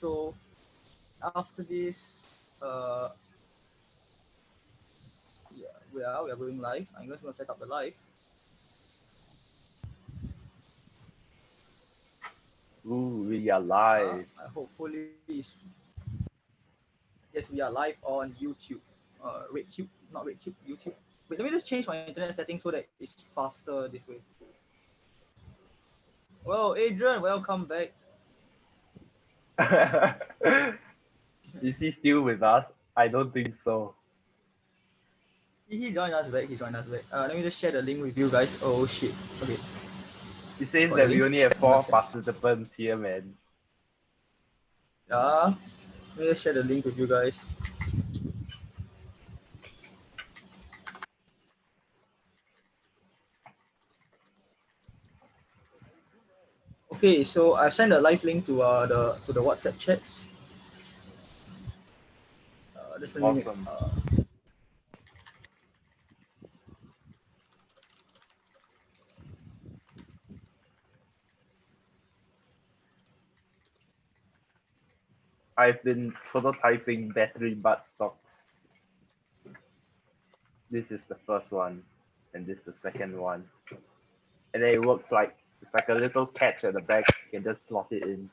So after this, we are going live. I'm just gonna set up the live. Ooh, we are live. Hopefully, yes, we are live on YouTube. RedTube, not RedTube, YouTube. Wait, let me just change my internet settings so that it's faster this way. Well, Adrian, welcome back. Is he still with us? I don't think so. He joined us back. Let me just share the link with you guys. Oh shit. Okay. It says Got the that we link. only have I'm gonna 4 send. participants here, man. Yeah. Let me just share the link with you guys. Okay, so I've sent a live link to the WhatsApp chats. Just let me Awesome. I've been prototyping battery butt stocks. This is the first one, and this is the second one. And then it works like it's like a little catch at the back. You can just slot it in.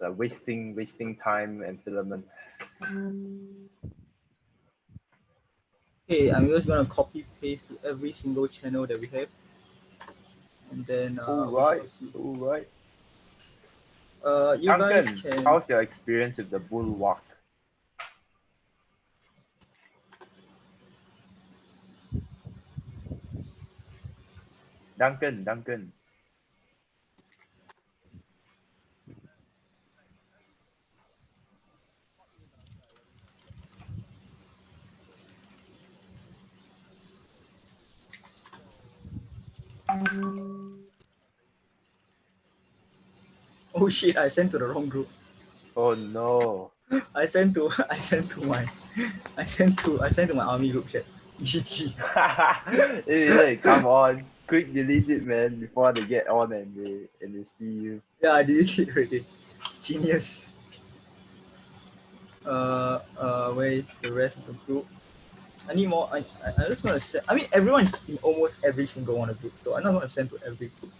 Wasting time and filament. Okay, I'm just gonna copy paste to every single channel that we have, and then All we right, shall see. all right. You guys Duncan, can. how's your experience with the bulwark? Duncan. Oh shit! I sent to the wrong group. Oh no. I sent to my army group chat. GG. Hey, come on. Quick delete it, man, before they get on and they see you. Yeah, I did it already. Genius. Where is the rest of the group? I need more. I just want to send. I mean, everyone's in almost every single one of the groups, so I'm not going to send to every group.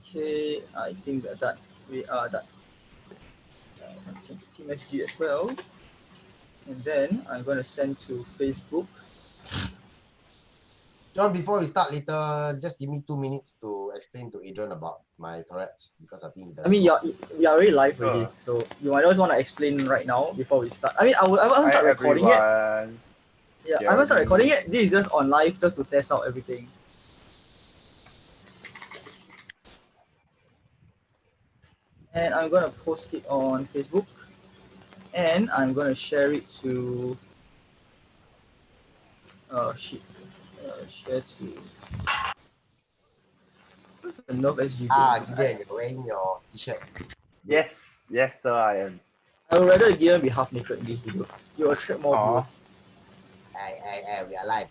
Okay, I think we're done. We are done. I'm going to send to Team SG as well. And then I'm going to send to Facebook. John, before we start later, just give me 2 minutes to explain to Adrian about my Tourette's because I think he doesn't. I mean, we are already live already, Sure. so you might just want to explain right now before we start. I mean, I will start Hi recording it. everyone. Yeah, I'm gonna start Jeremy. recording it. This is just on live, just to test out everything. And I'm gonna post it on Facebook, and I'm gonna share it to. Share to. What's the Nerf SG group? Gideon, you're wearing your t-shirt. Yes sir, I am. I would rather Gideon be half naked in this video. You'll attract more Aw. viewers. Hey, we are live.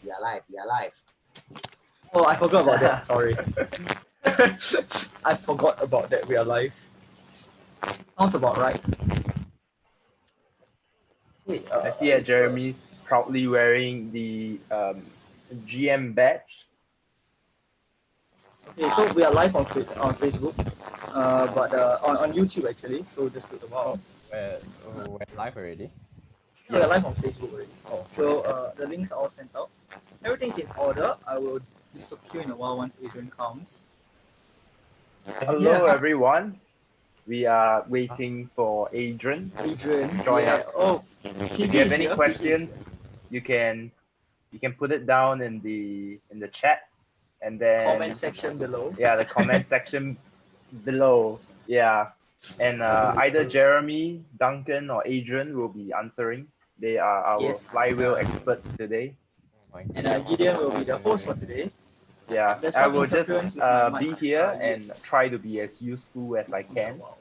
Oh, I forgot about that. Sorry. I forgot about that. We are live. Sounds about right. Wait, I see that Jeremy's proudly wearing the GM badge. Okay, so we are live on Facebook, but on YouTube actually. So just wait a while. We're live already. Yeah, we're live on Facebook already. Oh. So the links are all sent out. Everything's in order. I will disappear in a while once Adrian comes. Hello everyone. We are waiting for Adrian. Join us. Oh, If you have any questions, you can put it down in the chat, and then comment section below. Yeah, the comment section below. Yeah, and either Jeremy, Duncan, or Adrian will be answering. They are our flywheel experts today. And Gideon will be the host for today. Yeah, There's I some will just interference with my mic. be here and Yes. try to be as useful as I can. Wow.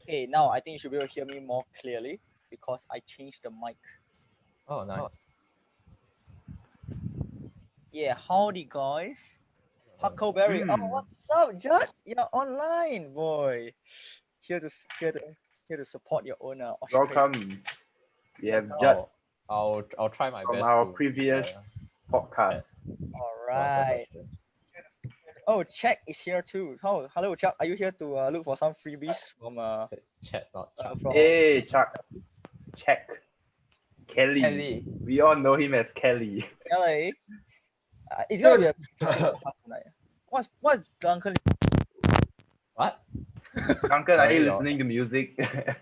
Okay, now I think you should be able to hear me more clearly because I changed the mic. Oh, nice. Yeah, howdy guys. Huckleberry. Oh, what's up, Judd? You're online, boy. Here to support your own Australian. Welcome. We have Judd I'll try my from best our to previous podcast. All answer right. questions. Oh, Chuck is here too. Oh, hello, Chuck. Are you here to look for some freebies from Chat, not chat. from? Hey, Chuck. Check. Kelly. Kelly. We all know him as Kelly. LA? It's gonna be a tonight. What's Duncan? What? Duncan, are you Sorry, listening to music?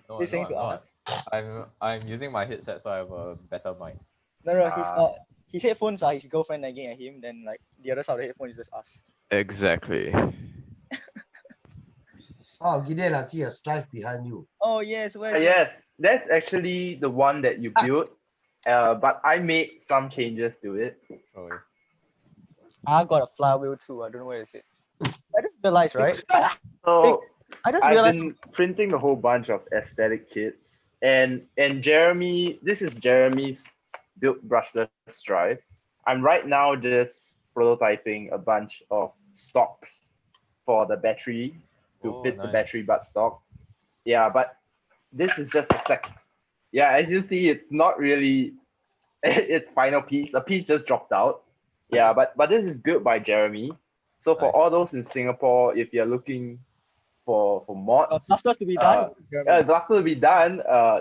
No, Listening I'm to not. I'm using my headset, so I have a better mic. No, his headphones are his girlfriend nagging at him. Then like the other side of the headphone is just us. Exactly. Oh, Gideon, I see a strife behind you. Oh yes, where's Yes, that's actually the one that you built. But I made some changes to it. Oh, I got a flywheel too. I don't know where is it. I just realized, right? So I just I've realized. been printing a whole bunch of aesthetic kits, and Jeremy, this is Jeremy's built brushless stripe. I'm right now just prototyping a bunch of stocks for the battery to fit the nice. battery buttstock. Yeah, but this is just a sec. Yeah, as you see, it's not really its final piece. A piece just dropped out. Yeah, but this is built by Jeremy. So for Nice. all those in Singapore, if you're looking for mods, Clusters to be done. cluster to be done.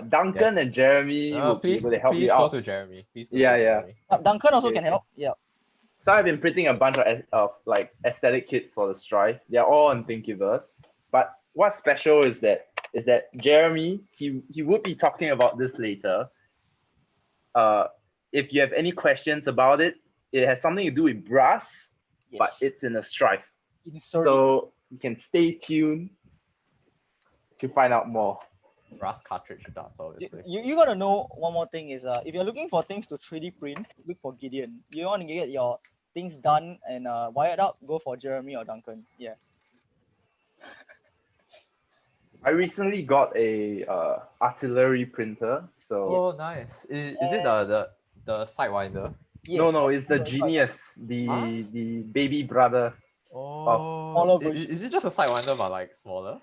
Duncan Yes. and Jeremy will be Please, able to help please you go out. to Jeremy. Please go Yeah, to yeah. Jeremy. Duncan also Okay. can help. Yeah. So I've been printing a bunch of like aesthetic kits for the Strife. They're all on Thingiverse. But what's special is that Jeremy, he would be talking about this later. If you have any questions about it, it has something to do with brass, but Yes. it's in a Strife. Inserted. So you can stay tuned to find out more. Brass cartridge darts, obviously. You gotta know one more thing is if you're looking for things to 3D print, look for Gideon. You want to get your things done and wired up, go for Jeremy or Duncan. Yeah. I recently got a artillery printer. So Oh, nice. Is it the sidewinder? Yeah. no, it's the That's Genius, Huh? the baby brother. Oh, is it just a sidewinder but like smaller?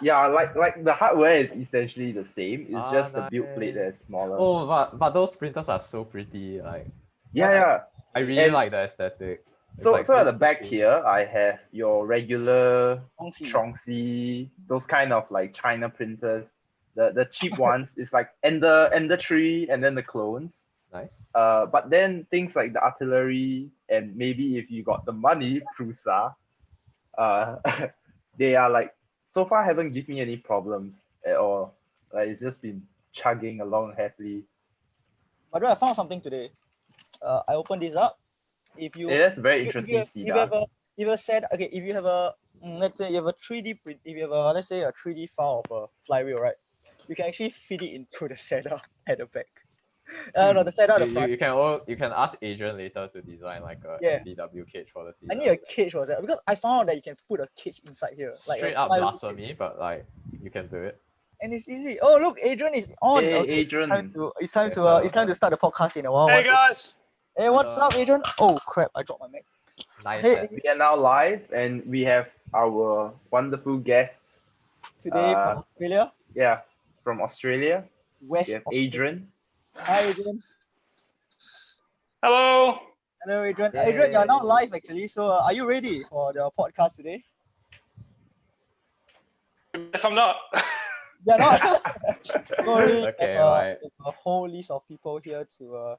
Yeah, like the hardware is essentially the same. It's Ah, just the build plate nice. that's smaller. Oh, but those printers are so pretty. Like Yeah. I really And like the aesthetic. It's So like so at the so back cool. here, I have your regular Chongqing. Chongqi, those kind of like China printers. The cheap ones is like Ender 3 and then the clones. Nice. But then things like the artillery and maybe if you got the money, Prusa, they are like so far haven't given me any problems at all. Like it's just been chugging along happily. By the way, I found something today. I opened this up. If you Yeah, that's very if interesting, you Sida. have a set, okay, if you have a let's say you have a 3D print, if you have a let's say a 3D file of a flywheel, right? You can actually fit it into the setup at the back. No, the setup at the front. You can ask Adrian later to design like a Yeah. DW cage for the season. I need a cage for that because I found out that you can put a cage inside here, like Straight a up flywheel blasphemy, but like you can do it. and it's easy. Oh look, Adrian is on. Hey, Okay, Adrian. It's time to start the podcast in a while. Hey guys! Hey, what's up, Adrian? Oh crap, I dropped my mic. Nice. Hey, set. We are now live and we have our wonderful guests. Today from Australia, Yeah, from Australia. West. We have Adrian. Hi, Adrian. Hello! Hello, Adrian. Hey. Adrian, you're now live actually. So, are you ready for the podcast today? If I'm not, You're not. Sorry, Okay, have right. a whole list of people here to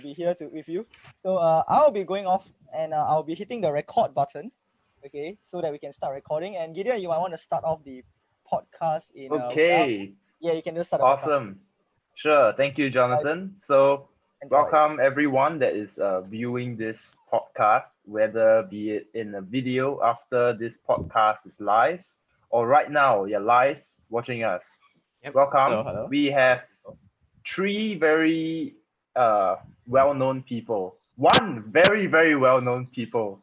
be here with you. So, I'll be going off and I'll be hitting the record button, okay, so that we can start recording. And Gideon, you might want to start off the podcast in. Okay, Yeah, you can just start. the podcast. awesome. Sure, thank you, Jonathan. So, Enjoy. welcome everyone that is viewing this podcast, whether be it in a video after this podcast is live, or right now you're live watching us. Yep. Welcome. Hello. We have three very well-known people. One very, very well-known people,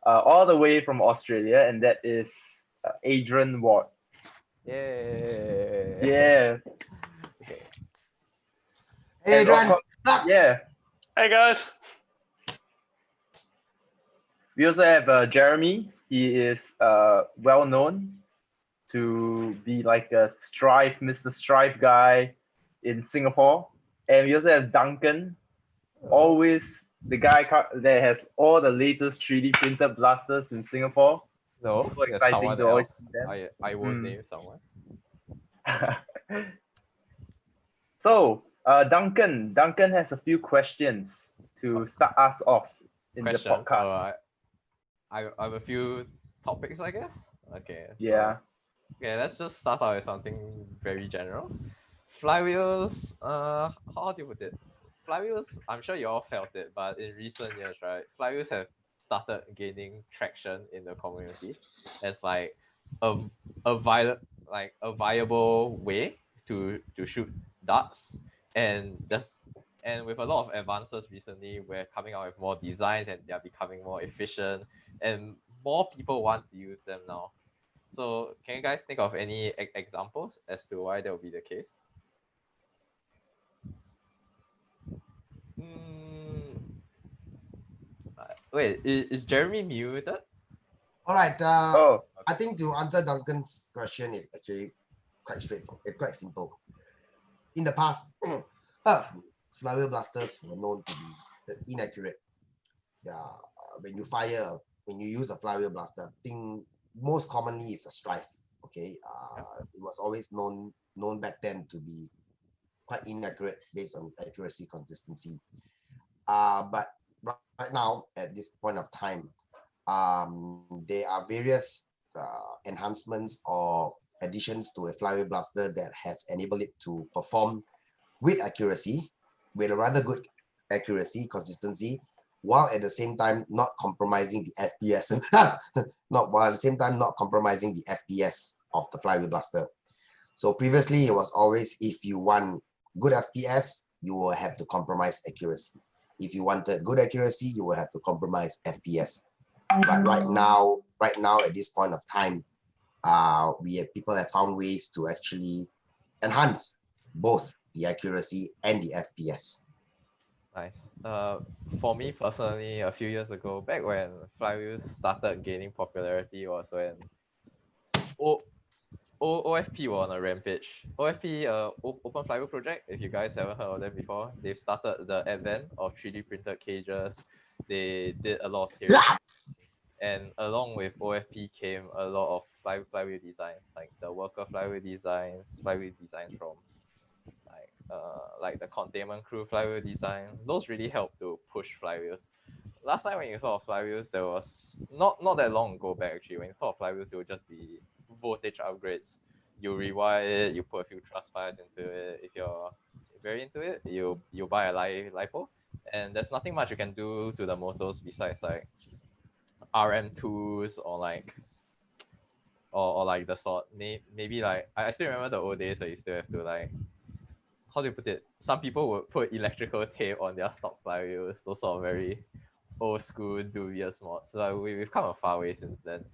all the way from Australia, and that is Adrian Ward. Yay. Yeah. Okay. Hey, And of Adrian. course, yeah, Hey guys. we also have Jeremy. He is well known to be like a Mr. Strife guy in Singapore. And we also have Duncan, always the guy that has all the latest 3D printed blasters in Singapore. No, So there's exciting someone to always else. see them. I won't name someone. So, Duncan has a few questions to start us off in the Questions. podcast. I have a few topics, I guess. Okay. Yeah. Okay, let's just start out with something very general. Flywheels, how do you put it? Flywheels, I'm sure you all felt it, but in recent years, right, flywheels have started gaining traction in the community as like a viable way to shoot darts, and with a lot of advances recently, we're coming out with more designs and they're becoming more efficient, and more people want to use them now. So can you guys think of any examples as to why that would be the case? Wait, is Jeremy muted? All right. Oh, I think to answer Duncan's question is actually quite straightforward. It's quite simple. In the past, flywheel blasters were known to be inaccurate. When you use a flywheel blaster, I think most commonly is a strife. Okay, it was always known back then to be quite inaccurate based on its accuracy consistency. But right now, at this point of time, there are various enhancements or additions to a flywheel blaster that has enabled it to perform with accuracy, with a rather good accuracy consistency, while at the same time not compromising the FPS. While at the same time not compromising the FPS of the flywheel blaster. So previously it was always, if you want good FPS, you will have to compromise accuracy. If you wanted good accuracy, you will have to compromise FPS. But right now at this point of time, people have found ways to actually enhance both the accuracy and the FPS. Nice. For me personally, a few years ago, back when flywheels started gaining popularity, was when OFP were on a rampage. OFP, Open Flywheel Project, if you guys haven't heard of them before, they've started the advent of 3D printed cages. They did a lot of theory. And along with OFP came a lot of flywheel designs, like the worker flywheel designs from like the containment crew flywheel designs. Those really helped to push flywheels. Last time when you thought of flywheels, there was not that long ago back actually. When you thought of flywheels, it would just be voltage upgrades. You rewire it, you put a few truss fires into it. If you're very into it, you buy a lipo, and there's nothing much you can do to the motors besides like RM2s or like the sort. Maybe like I still remember the old days where you still have to like, how do you put it? Some people would put electrical tape on their stock flywheels. Those sort of very old school dubious mods. So we've come a far way since then.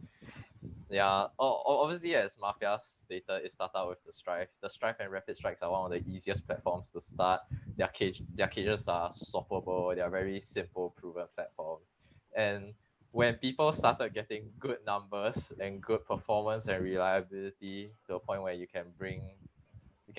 Yeah. Obviously, as Mafia stated, it started out with the Strife. The Strife and Rapid Strikes are one of the easiest platforms to start. Their cages are swappable. They are very simple, proven platforms. And when people started getting good numbers and good performance and reliability to a point where you can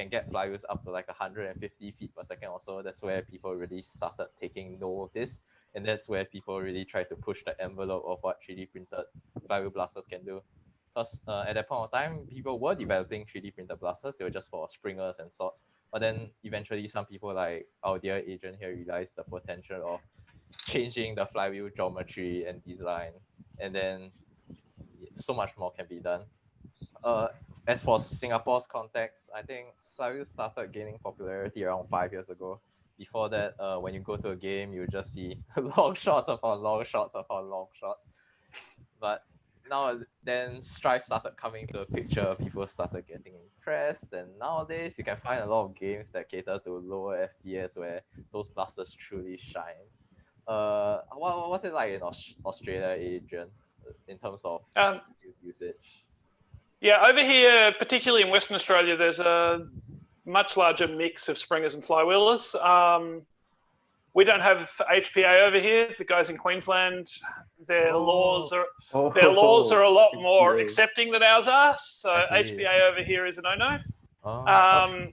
get flywheels up to like 150 feet per second or so, that's where people really started taking notice. And that's where people really try to push the envelope of what 3D printed flywheel blasters can do. Because at that point of time, people were developing 3D printed blasters. They were just for springers and sorts. But then eventually some people like our dear agent here realized the potential of changing the flywheel geometry and design. And then so much more can be done. As for Singapore's context, I think flywheel started gaining popularity around 5 years ago. Before that, when you go to a game, you just see long shots upon long shots upon long shots. But now then Strife started coming to a picture, people started getting impressed, and nowadays you can find a lot of games that cater to lower FPS where those blasters truly shine. What was it like in Australia, Adrian, in terms of usage? Yeah, over here, particularly in Western Australia, there's a much larger mix of springers and flywheelers. We don't have HPA over here. The guys in Queensland, their laws are a lot more HPA. accepting than ours are. So I see. HPA over here is a no-no. Oh,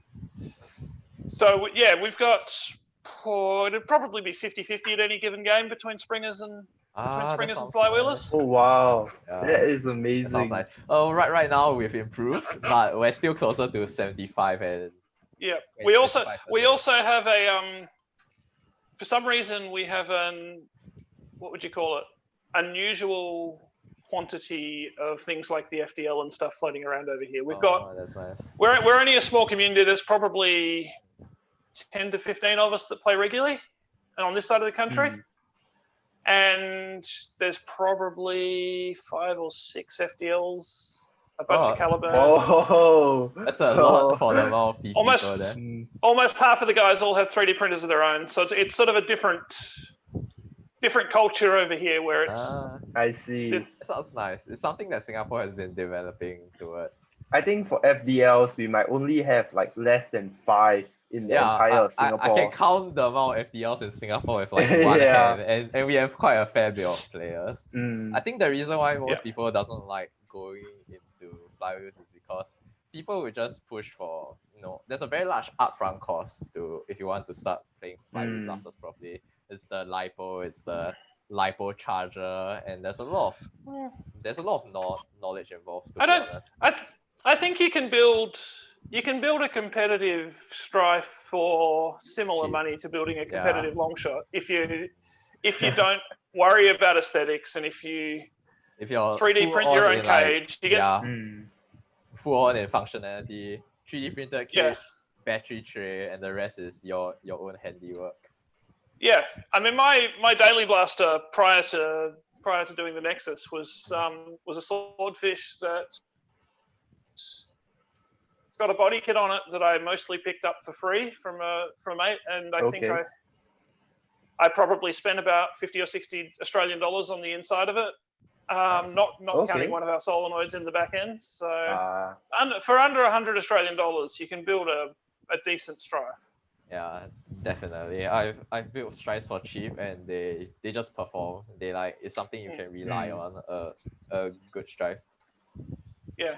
So yeah, we've got it'd probably be 50-50 at any given game between springers and that springers and sounds flywheelers. nice. Oh wow, Yeah. that is That amazing. sounds nice. Oh, right now we've improved, but we're still closer to 75 and Yeah, Wait, we also 25%. have a for some reason we have what would you call it, unusual quantity of things like the FDL and stuff floating around over here. We've got that's nice. we're only a small community. There's probably 10 to 15 of us that play regularly on this side of the country. And there's probably 5 or 6 FDLs, a bunch of Caliburns. Oh, That's a lot for the amount of people Almost- there. Almost half of the guys all have 3D printers of their own. So it's sort of a different culture over here where it's I see. It- It sounds nice. It's something that Singapore has been developing towards. I think for FDLs we might only have like less than 5 in the entire I Singapore. can count the amount of FDLs in Singapore with like one Yeah. hand, and we have quite a fair bit of players. Mm. I think the reason why most Yeah. people doesn't like going into flywheels is because people will just push for, there's a very large upfront cost to if you want to start playing flywheel blasters properly. It's the lipo, it's the lipo charger, and there's a lot of knowledge involved. To I be don't- honest. I think you can build a competitive Strife for similar Cheap. money to building a Yeah. competitive long shot if you don't worry about aesthetics and if you If you're 3D full print on your own in, like, cage, you get full on in functionality, 3D printed cage, Yeah. battery tray, and the rest is your own handiwork. Yeah, I mean, my daily blaster prior to doing the Nexus was a swordfish that it's got a body kit on it that I mostly picked up for free from a mate, and I think Okay. I probably spent about 50 or 60 Australian dollars on the inside of it, not Okay. counting one of our solenoids in the back end. So For under 100 Australian dollars, you can build a decent Strife. Yeah, definitely. I've built strides for cheap, and they just perform. It's something you can rely on. A good stride. Yeah.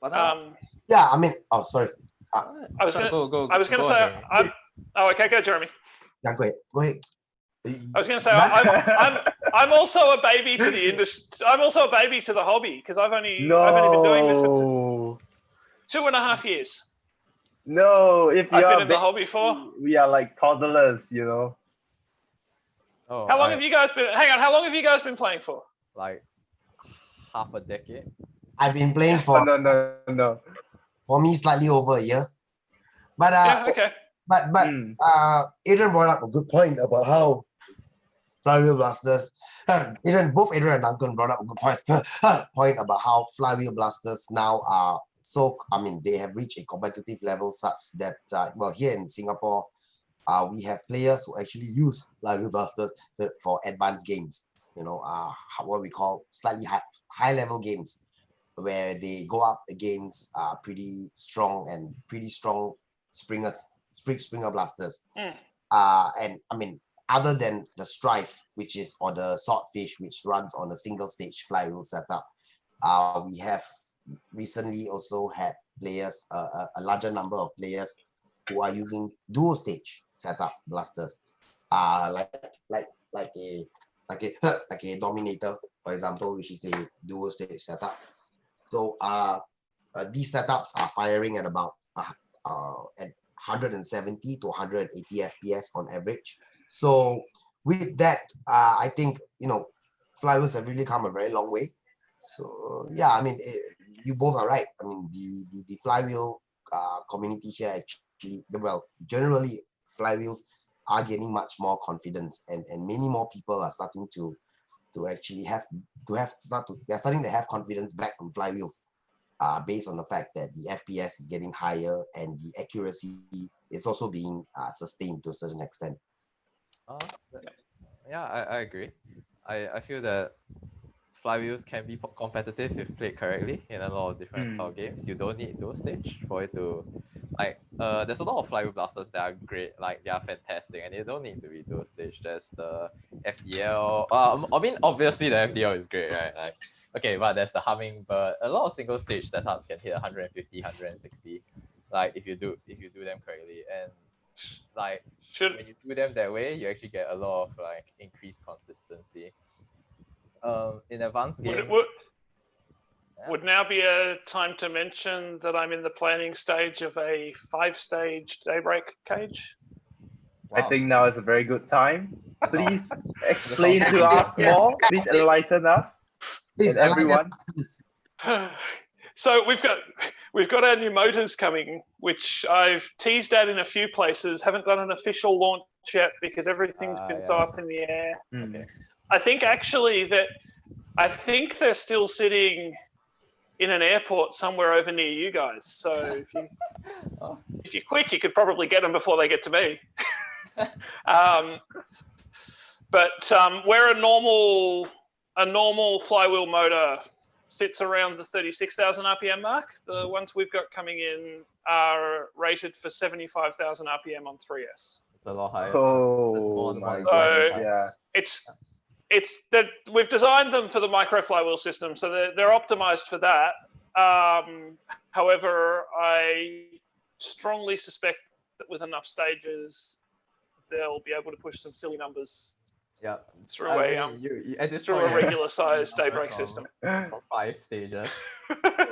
But now, Yeah, I mean, sorry. I was gonna go. I was going to go say ahead. okay, go Jeremy. Yeah, go ahead. I was going to say None- I'm also a baby to the industry. I'm also a baby to the hobby because I've only been doing this for 2.5 years. No, if you I've are been in the hobby for. we are like toddlers, Oh, How long have you guys been? Hang on, how long have you guys been playing for? Like half a decade. I've been playing for No. for me slightly over a year. But Yeah, okay. but Adrian brought up a good point about how flywheel blasters. Both Adrian and Duncan brought up a good point about how flywheel blasters now are they have reached a competitive level such that here in Singapore, we have players who actually use flywheel blasters for advanced games. What we call slightly high level games, where they go up against pretty strong springer blasters. And I mean, other than the Strife, or the Swordfish, which runs on a single stage flywheel setup, we have recently also had players, a larger number of players who are using dual stage setup blasters, like a Dominator, for example, which is a dual stage setup. So these setups are firing at about at 170 to 180 FPS on average. So with that, I think flywheels have really come a very long way. So yeah, I mean, you both are right. I mean, the flywheel community here actually, generally flywheels are gaining much more confidence, and many more people are starting to actually they're starting to have confidence back on flywheels, based on the fact that the FPS is getting higher and the accuracy is also being sustained to a certain extent. Yeah, I agree. I feel that flywheels can be competitive if played correctly in a lot of different style games. You don't need dual stage for it to there's a lot of flywheel blasters that are great, like they are fantastic, and they don't need to be dual stage. There's the FDL. I mean, obviously the FDL is great, right? Like, okay, but there's the Hummingbird. A lot of single stage setups can hit 150, 160, like if you do them correctly, and like when you do them that way, you actually get a lot of like increased consistency. In advanced game. Would now be a time to mention that I'm in the planning stage of a 5-stage daybreak cage. I think now is a very good time. Please explain sounds to us yes. more. Please enlighten us Please, and everyone. So we've got our new motors coming, which I've teased out in a few places. Haven't done an official launch yet because everything's been so up in the air. Okay. I think actually they're still sitting in an airport somewhere over near you guys. So if you're quick, you could probably get them before they get to me. But where a normal flywheel motor sits around the 36,000 RPM mark, the ones we've got coming in are rated for 75,000 RPM on 3S. It's a lot higher. Oh my god! Yeah. It's that we've designed them for the micro flywheel system, so they're optimized for that. However, I strongly suspect that with enough stages, they'll be able to push some silly numbers. Yeah, through a regular sized daybreak system. 5 stages.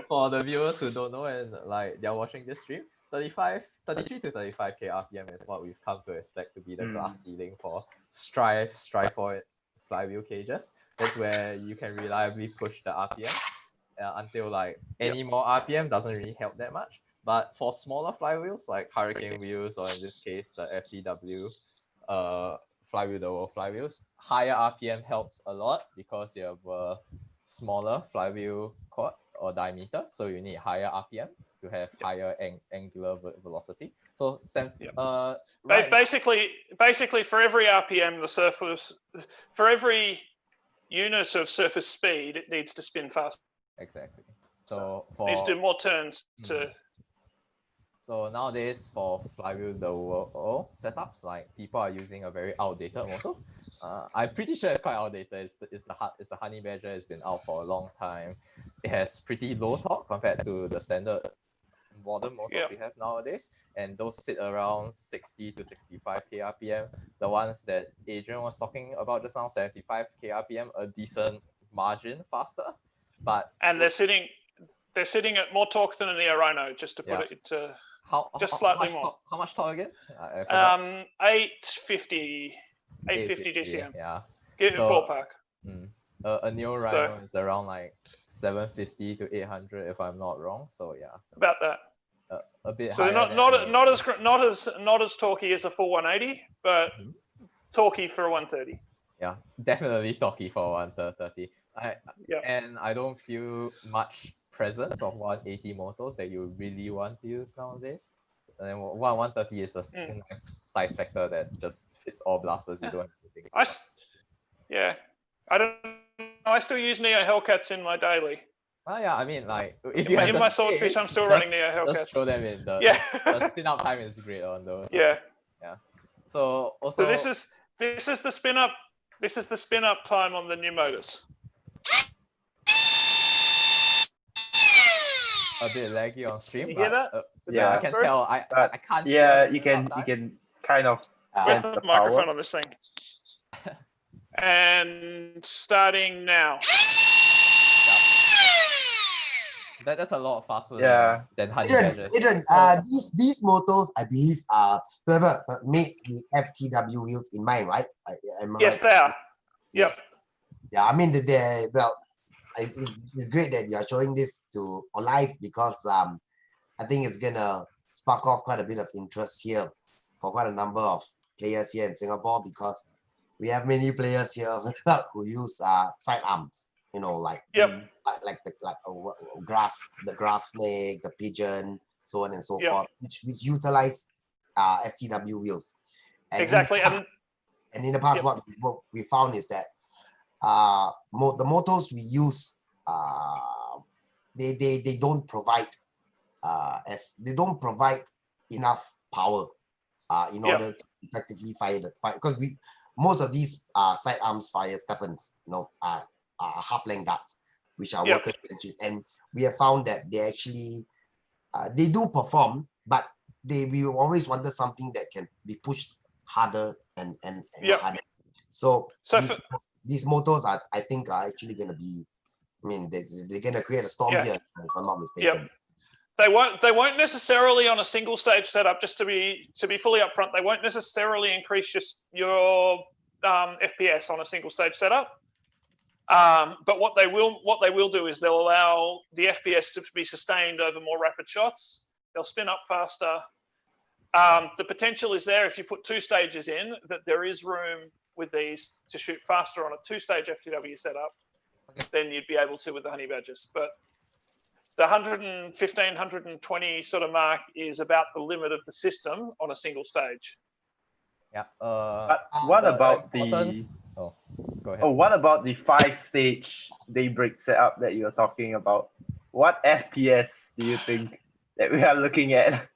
For the viewers who don't know and like they're watching this stream, 33 to 35k RPM is what we've come to expect to be the glass ceiling for Strive for flywheel cages. That's where you can reliably push the RPM until like any more RPM doesn't really help that much. But for smaller flywheels like Hurricane wheels, or in this case the FTW flywheel, the world flywheels, higher RPM helps a lot because you have a smaller flywheel cord or diameter, so you need higher RPM to have higher angular velocity. So basically for every RPM, for every unit of surface speed, it needs to spin faster. Exactly. So it needs to do more turns to. So nowadays for flywheel the world setups, like people are using a very outdated motor. I'm pretty sure it's quite outdated. It's the Honey Badger. It's been out for a long time. It has pretty low torque compared to the standard modern motors we have nowadays, and those sit around 60 to 65k RPM. The ones that Adrian was talking about just now, 75k RPM, a decent margin faster, and they're sitting at more torque than an Rhino, just to put it into slightly more. How much torque again? 850 GCM. Yeah. Give it ballpark. A Neo Rhino is around like 750 to 800 if I'm not wrong. So yeah. About that. A bit. So higher not as torquey as a full 180, but torquey for a 130. Yeah, definitely torquey for 130. And I don't feel much presence of 180 motors that you really want to use nowadays. And then 130 is a nice size factor that just fits all blasters. You don't have to think. I don't know. I still use Neo Hellcats in my daily. Yeah, I mean, like if in my Swordfish, I'm still running Neo Hellcats. Just throw them in. The spin up time is great on those. Yeah. So also. So this is the spin up. This is the spin up time on the new motors. A bit laggy on stream. You hear that? I can tell. I can't. Yeah, you can kind of. Where's the microphone on this thing? And starting now. That's a lot faster than Honey Badgers. Adrian, these motors, I believe, are whoever made the FTW wheels in mind, right? Yes, they are. Yep. Yeah, I mean, it's great that you are showing this to live because I think it's gonna spark off quite a bit of interest here for quite a number of players here in Singapore, because we have many players here who use side arms. You know, like the grass snake, the pigeon, so on and so forth, which utilize FTW wheels. And exactly. In the past, what we found is that the motors we use, they don't provide they don't provide enough power in order to effectively fire because most of these sidearms fire Stephens, are half-length darts, which are worker engines, and we have found that they actually they do perform, but we always wanted something that can be pushed harder and harder. So these motors I think are actually going to be, I mean, they're going to create a storm here, if I'm not mistaken. They won't necessarily on a single stage setup. Just to be fully upfront, they won't necessarily increase your FPS on a single stage setup. But what they will do is they'll allow the FPS to be sustained over more rapid shots. They'll spin up faster. The potential is there if you put 2 stages in, that there is room with these to shoot faster on a 2-stage FTW setup than you'd be able to with the Honey Badgers. But the 115, 120 sort of mark is about the limit of the system on a single stage. Yeah. What about the? Oh, go ahead. Oh, what about the 5-stage Daybreak setup that you're talking about? What FPS do you think that we are looking at?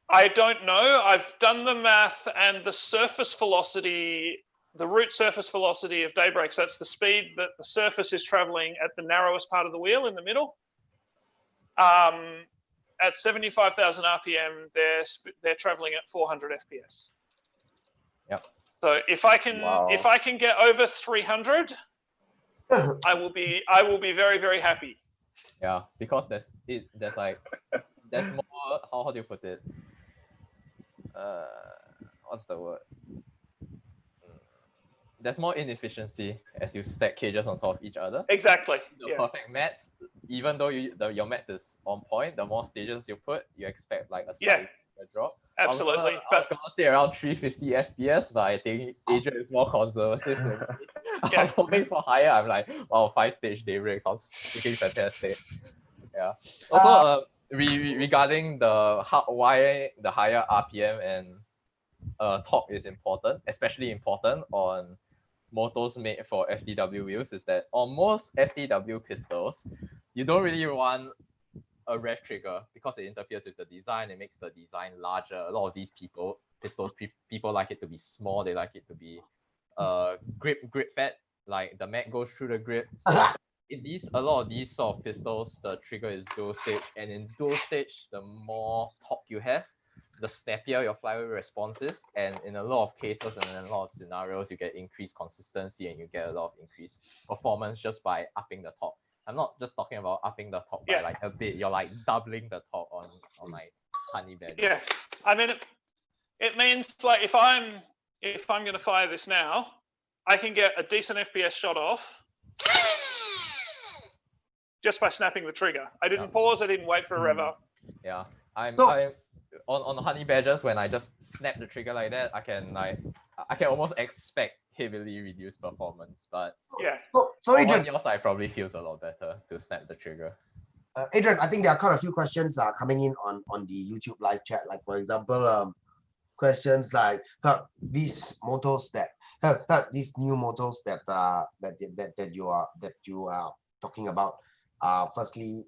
I don't know. I've done the math, and the surface velocity, the root surface velocity of Daybreak, so that's the speed that the surface is traveling at the narrowest part of the wheel in the middle. At 75,000 RPM, they're traveling at 400 FPS. Yep. So if I can get over 300, I will be very, very happy. Yeah, because there's more, how do you put it? What's the word? There's more inefficiency as you stack cages on top of each other. Exactly. The perfect mats, even though your mats is on point, the more stages you put, you expect like a slight drop. Absolutely. I was gonna say around 350 FPS, but I think Adrian is more conservative than me. I was hoping for higher. I'm like, wow, 5-stage Daybreak sounds freaking fantastic. Yeah. Also, regarding why the higher RPM and torque is important, especially important on motors made for FTW wheels, is that on most FTW pistols, you don't really want a rev trigger because it interferes with the design. It makes the design larger. A lot of these people like it to be small. They like it to be grip fed, like the mag goes through the grip. So a lot of these sort of pistols, the trigger is dual stage, and in dual stage, the more torque you have, the snappier your flywheel response is, and in a lot of cases and in a lot of scenarios, you get increased consistency and you get a lot of increased performance just by upping the torque. I'm not just talking about upping the torque by like a bit. You're like doubling the torque on like Honey Badger. Yeah, I mean, it means like if I'm going to fire this now, I can get a decent FPS shot off just by snapping the trigger. I didn't pause. I didn't wait for a rev up. Yeah, I'm on Honey Badgers, when I just snap the trigger like that, I can almost expect heavily reduced performance. But so Adrian, on your side probably feels a lot better to snap the trigger. Adrian, I think there are quite a few questions coming in on the YouTube live chat. Like for example, questions like these motors these new motors that you are talking about. Firstly,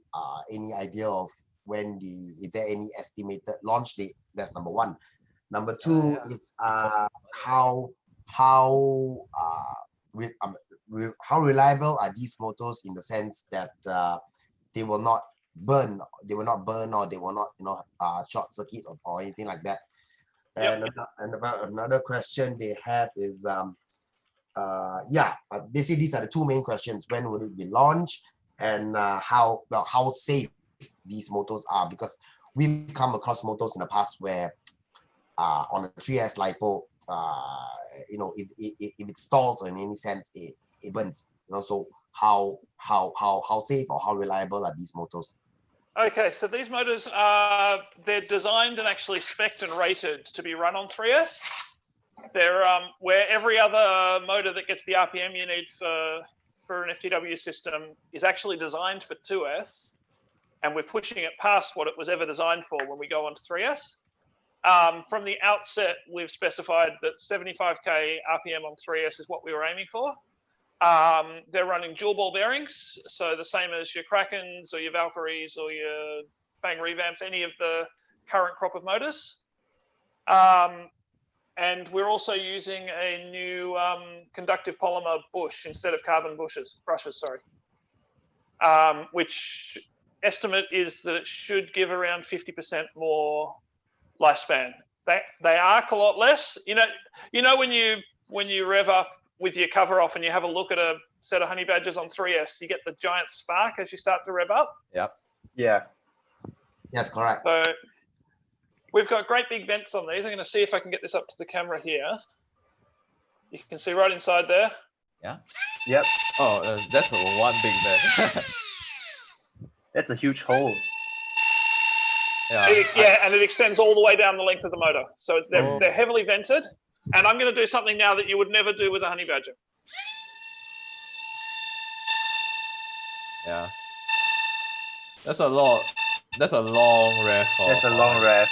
any idea of is there any estimated launch date? That's number one. Number two is how reliable are these motors in the sense that they will not burn, or they will not short circuit or anything like that. And another question they have is basically these are the two main questions: when will it be launched, and how safe these motors are, because we've come across motors in the past where on a 3S LiPo, if it stalls or in any sense it burns. So how safe or how reliable are these motors? Okay, so these motors they're designed and actually spec'd and rated to be run on 3S. They're where every other motor that gets the RPM you need for an FTW system is actually designed for 2S, and we're pushing it past what it was ever designed for when we go on to 3S. From the outset, we've specified that 75k RPM on 3S is what we were aiming for. They're running dual ball bearings, so the same as your Krakens or your Valkyries or your Fang revamps, any of the current crop of motors. And we're also using a new conductive polymer bush instead of carbon brushes, which estimate is that it should give around 50% more lifespan. They arc a lot less. You know when you rev up with your cover off and you have a look at a set of honey badgers on 3S, you get the giant spark as you start to rev up. Yep. Yeah. Yes, correct. So we've got great big vents on these. I'm going to see if I can get this up to the camera here. You can see right inside there. Yeah. Yep. Oh, that's one big vent. That's a huge hole. Yeah. And it extends all the way down the length of the motor. So they're heavily vented. And I'm going to do something now that you would never do with a honey badger. Yeah. That's a lot. That's a long rev. That's a long rev.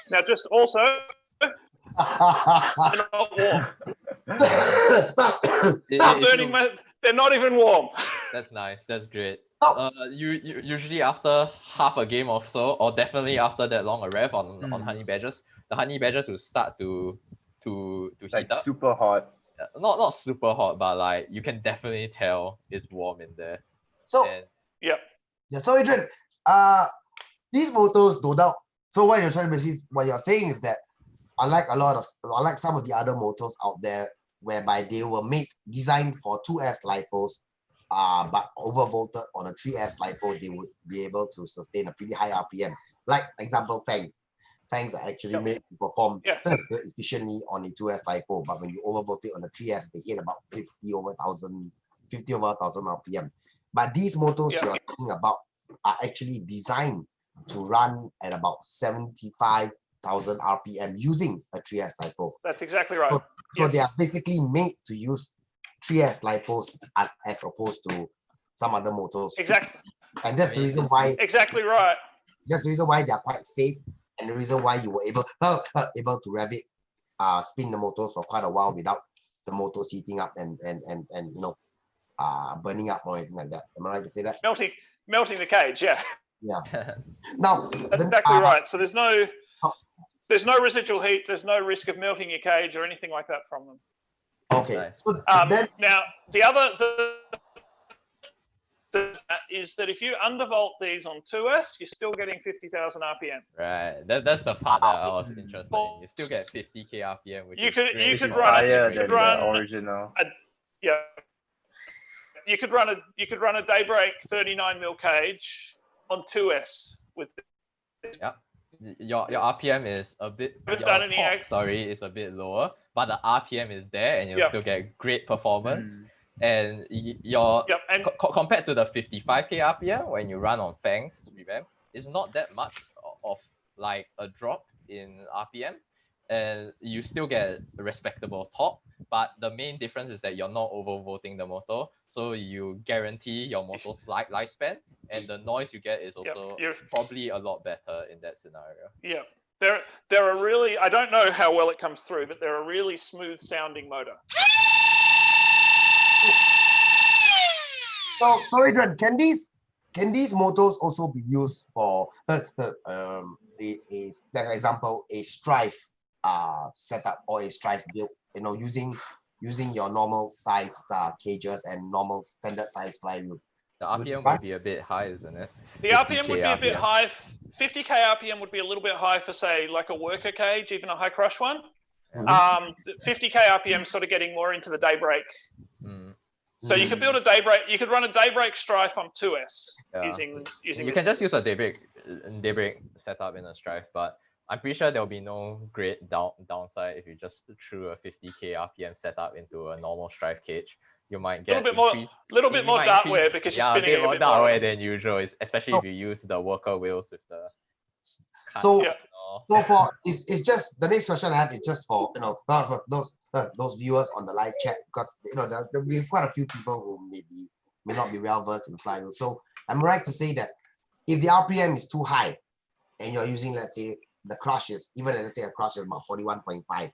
Now, just also, they're not warm. They're not even warm. That's nice. That's great. You usually after half a game or so, or definitely after that long a rev on honey badgers, the honey badgers will start to Like heat up. super hot. Not super hot, but like you can definitely tell it's warm in there. So And Yeah. so Adrian, these motors, no doubt. So what you're saying is that unlike some of the other motors out there, whereby they were designed for 2S lipos, but overvolted on a 3S lipo, they would be able to sustain a pretty high RPM. Like example, Fangs. Fangs are actually made to perform very efficiently on a 2S lipo, but when you overvolt it on a 3S, they hit about 50 over 1,000 RPM. But these motors you're talking about are actually designed to run at about 75,000 RPM using a 3S lipo. That's exactly right. So they are basically made to use 3S lipos as opposed to some other motors. Exactly. And that's the reason why. Exactly right. That's the reason why they are quite safe, and the reason why you were able to rev it, spin the motors for quite a while without the motors heating up and burning up or anything like that. Am I right to say that? Melting the cage. Yeah. Yeah. Now that's exactly right. So there's no residual heat. There's no risk of melting your cage or anything like that from them. Okay. Nice. So now the other is that if you undervolt these on 2S, you're still getting 50,000 RPM. right, that's the part that I was interested in. You still get 50k RPM, which You could run higher than the original. You could run a Daybreak 39mm cage on 2S with. Yeah. Your RPM is a bit. Is a bit lower, but the RPM is there, and you'll still get great performance. And compared to the 55k RPM when you run on Fangs revamp, it's not that much of like a drop in RPM, and you still get a respectable torque. But the main difference is that you're not overvolting the motor, so you guarantee your motor's lifespan, and the noise you get is also probably a lot better in that scenario. Yeah, they're a really, I don't know how well it comes through, but they're a really smooth sounding motor. So Adrian, can these motors also be used for example, a strife setup or a strife build, using your normal size cages and normal standard size flywheels? The RPM would be a bit high, isn't it? The RPM would be a bit high. 50k RPM would be a little bit high for, say, like a worker cage, even a high crush one. 50k RPM sort of getting more into the Daybreak. So you could you could run a Daybreak Strife on 2S using. You can just use a Daybreak setup in a Strife, but I'm pretty sure there'll be no great downside if you just threw a 50k RPM setup into a normal Strife cage. You might get a little bit more dart wear because you're spinning a bit more dart wear than usual, especially if you use the worker wheels with the. So for it's just the next question I have is just for for those viewers on the live chat, because we've quite a few people who may not be well versed in flywheels. So I'm right to say that if the RPM is too high and you're using, let's say, the crush is, even let's say a crush is about 41.5. I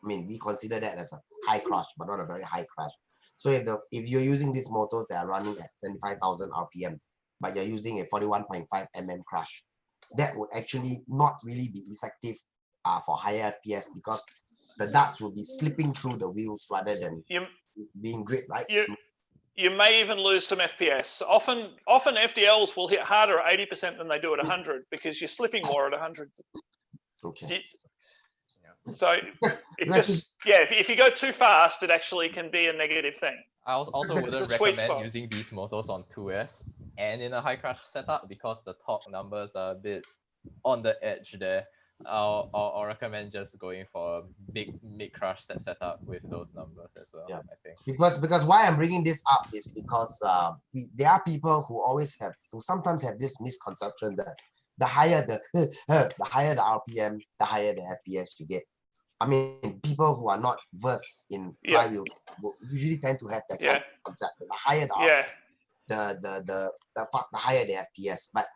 mean, we consider that as a high crush, but not a very high crush. So if you're using these motors that are running at 75,000 RPM, but you're using a 41.5 mm crush, that would actually not really be effective for higher FPS, because the darts will be slipping through the wheels rather than being grit, right? You may even lose some FPS. Often FDLs will hit harder at 80% than they do at 100 because you're slipping more at 100. Okay. So if you go too fast, it actually can be a negative thing. I also wouldn't recommend using these motors on 2S and in a high crash setup because the torque numbers are a bit on the edge there. I'll recommend just going for a big mid-crash setup with those numbers as well. Yeah. I think Because why I'm bringing this up is because there are people who sometimes have this misconception that the higher the RPM, the higher the FPS you get. I mean, people who are not versed in flywheels usually tend to have that kind of concept. The higher the RPM, the higher the FPS. But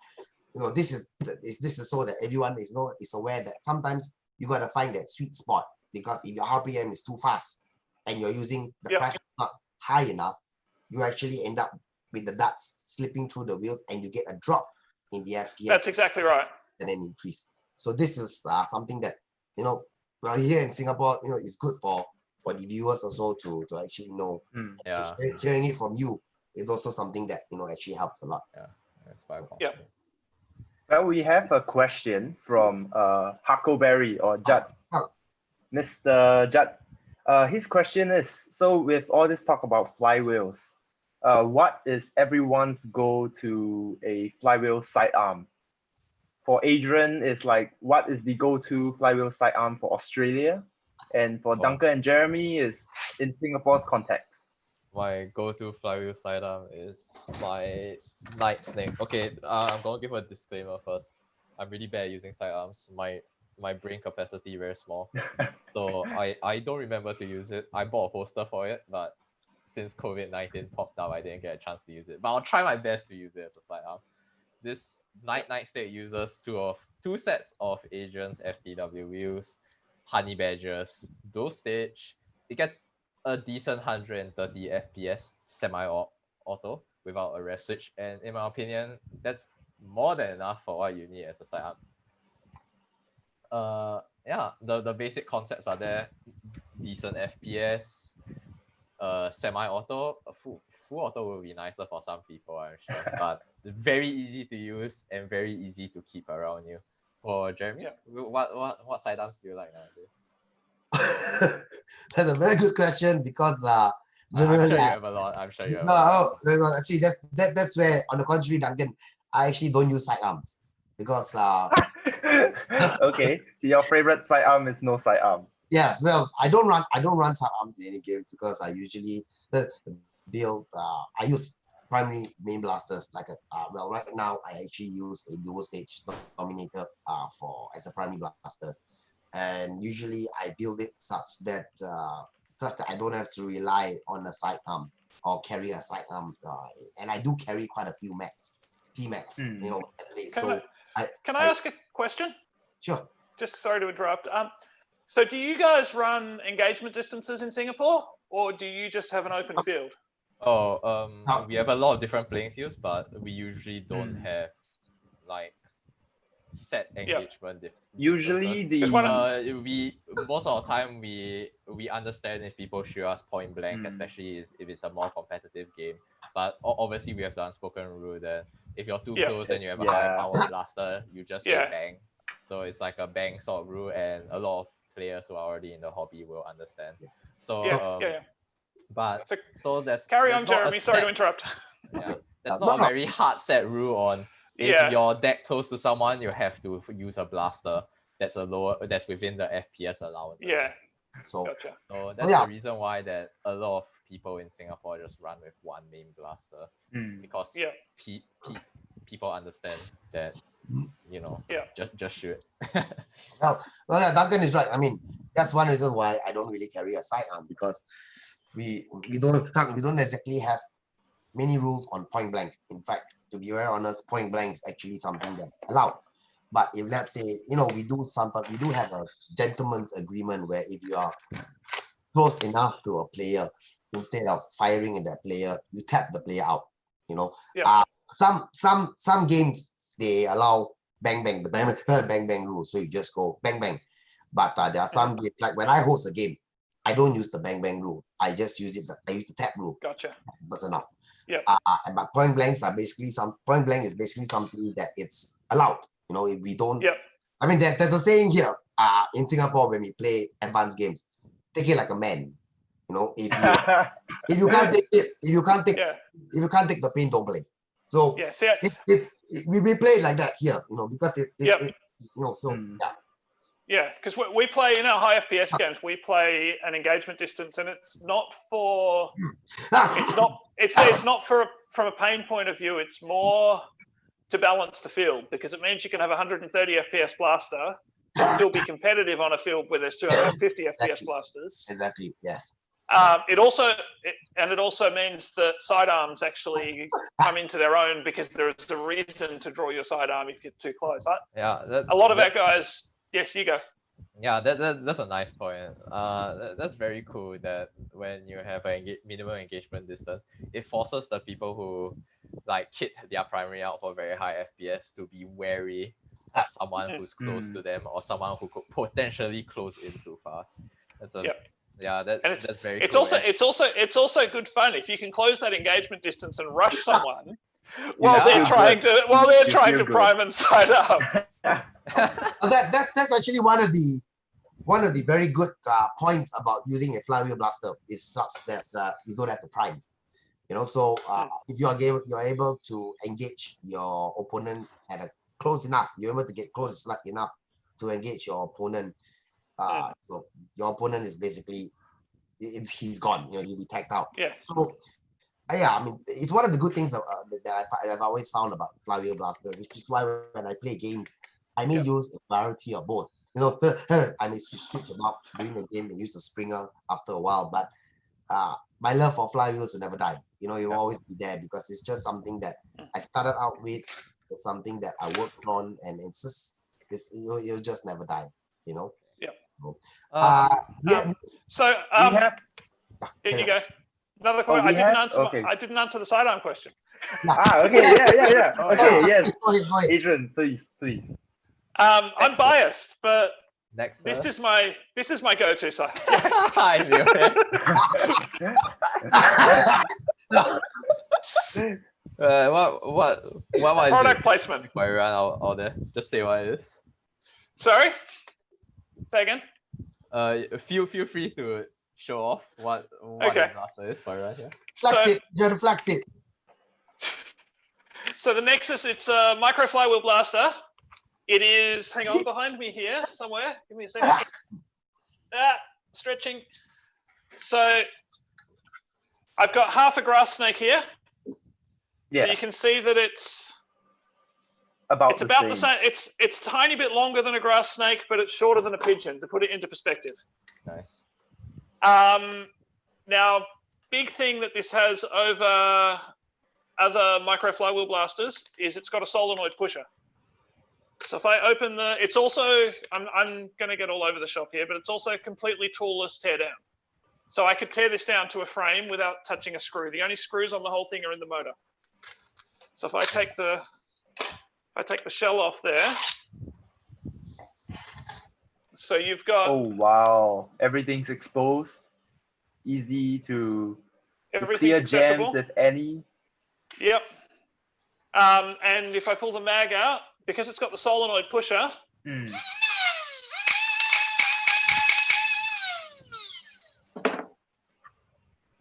this is so that everyone is aware that sometimes you gotta find that sweet spot, because if your RPM is too fast and you're using the crash not high enough, you actually end up with the darts slipping through the wheels and you get a drop in the FPS. That's exactly right. And then increase. So this is something that well, here in Singapore, it's good for the viewers also to actually know. Hearing it from you is also something that actually helps a lot. Yeah, that's quite important. Yeah. Well, we have a question from Huckleberry or Judd. Mr. Judd. His question is, so with all this talk about flywheels, what is everyone's go to a flywheel sidearm? For Adrian, is like, what is the go-to flywheel sidearm for Australia? And for Duncan and Jeremy is in Singapore's context. My go-to flywheel sidearm is my Night Snake. Okay, I'm gonna give a disclaimer first. I'm really bad at using sidearms. My brain capacity very small, so I don't remember to use it. I bought a poster for it, but since COVID-19 popped up, I didn't get a chance to use it. But I'll try my best to use it as a sidearm. This Night Snake uses two sets of Adrian's FTW wheels, honey badgers, dual stage. It gets a decent 130 FPS semi-auto without a rev switch, and in my opinion, that's more than enough for what you need as a sidearm. The basic concepts are there: decent FPS, semi-auto. Full auto will be nicer for some people, I'm sure, but very easy to use and very easy to keep around you. For Jeremy, what sidearms do you like nowadays? That's a very good question, because generally, I'm sure you have a lot. I'm sure you have. No, see, that's where, on the contrary, Duncan, I actually don't use sidearms because. Okay, so your favorite sidearm is no sidearm. Yes, well, I don't run sidearms in any games because I usually build. I use primary main blasters right now I actually use a dual stage Dominator as a primary blaster, and usually I build it such that I don't have to rely on a sidearm or carry a sidearm, and I do carry quite a few PMax. Can I ask a question? Sure. Just sorry to interrupt. So do you guys run engagement distances in Singapore, or do you just have an open field? We have a lot of different playing fields, but we usually don't have set engagement. Usually we most of the time we understand if people shoot us point blank, especially if it's a more competitive game. But obviously we have the unspoken rule that if you're too close and you have a high power blaster, you just say bang. So it's like a bang sort of rule, and a lot of players who are already in the hobby will understand. But so that's carry on, Jeremy. Sorry to interrupt. That's not a very hard set rule on if you're that close to someone, you have to use a blaster that's within the FPS allowance. So that's the reason why that a lot of people in Singapore just run with one main blaster, because people understand that just shoot. well, Duncan is right. I mean, that's one reason why I don't really carry a sidearm, because we don't exactly have many rules on point blank. In fact, to be very honest, point blank is actually something that allowed. But if let's say, we do have a gentleman's agreement where if you are close enough to a player, instead of firing at that player, you tap the player out. Yeah. Some games they allow bang bang, the bang bang rule, so you just go bang bang. But there are some games, like when I host a game, I don't use the bang bang rule. I just use I use the tap rule. Gotcha. That's enough. Yeah. But point blanks are basically point blank is basically something that it's allowed. If we don't. Yeah. I mean, there's a saying here. In Singapore, when we play advanced games, take it like a man. If you can't take it, if you can't take the pain, don't play. So Yeah. See, we play it like that here. Because Yeah, because we play in our high FPS games. We play an engagement distance, and it's not for it's not from a pain point of view. It's more to balance the field, because it means you can have 130 FPS blaster and still be competitive on a field where there's 250 FPS blasters. Exactly. Yes. It also means that sidearms actually come into their own, because there is a reason to draw your sidearm if you're too close. Yeah. A lot of our guys. Yes, you go. Yeah, that's a nice point. That's very cool that when you have a minimum engagement distance, it forces the people who hit their primary out for very high FPS to be wary of someone who's close to them, or someone who could potentially close in too fast. That's that's very it's cool. It's also good fun if you can close that engagement distance and rush someone while they're trying to prime and side up. That's actually one of the very good points about using a flywheel blaster, is such that you don't have to prime. So if you're able to engage your opponent at a close enough, you're able to get close enough to engage your opponent. Your opponent is basically he's gone. He'll be tagged out. Yeah. So I mean, it's one of the good things that I've always found about flywheel blasters, which is why when I play games, I may use a variety of both. I may switch about during the game and use a springer after a while, but my love for flywheels will never die. You'll always be there, because it's just something that I started out with. It's something that I worked on, and you'll just never die. Yeah. So, here you go. Another question. I didn't answer the sidearm question. Okay. Yeah. Okay. Yes. Adrian, please. I'm biased, but Next, this is my go-to side. I knew it. What Product placement. Before I run out there, just say what it is. Sorry. Say again. Feel free to show off what the blaster is for everyone here. Flex it. So the Nexus, it's a micro flywheel blaster. It is, hang on, behind me here somewhere. Give me a second. Stretching. So I've got half a grass snake here. Yeah. So you can see that it's about the same. It's a tiny bit longer than a grass snake, but it's shorter than a pigeon, to put it into perspective. Nice. Now, big thing that this has over other micro flywheel blasters is it's got a solenoid pusher. So if I open it's also, I'm going to get all over the shop here, but it's also completely toolless tear down. So I could tear this down to a frame without touching a screw. The only screws on the whole thing are in the motor. So if I take the shell off there, so you've got. Oh wow! Everything's exposed. Easy to clear jams, if any. Yep. And if I pull the mag out, because it's got the solenoid pusher. Hang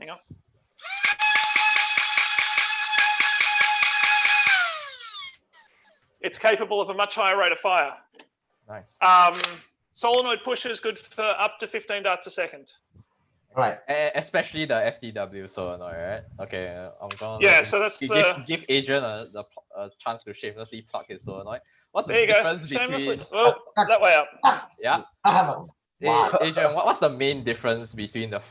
on. It's capable of a much higher rate of fire. Nice. Solenoid pusher is good for up to 15 darts a second. Right. Especially the FTW solenoid, right? Okay, I'm gonna. Yeah, so that's give Adrian a chance to shamelessly plug his solenoid. What's the there you difference go. Shamelessly. between? Well, that way up. Yeah. Wow. Adrian, what's the main difference between the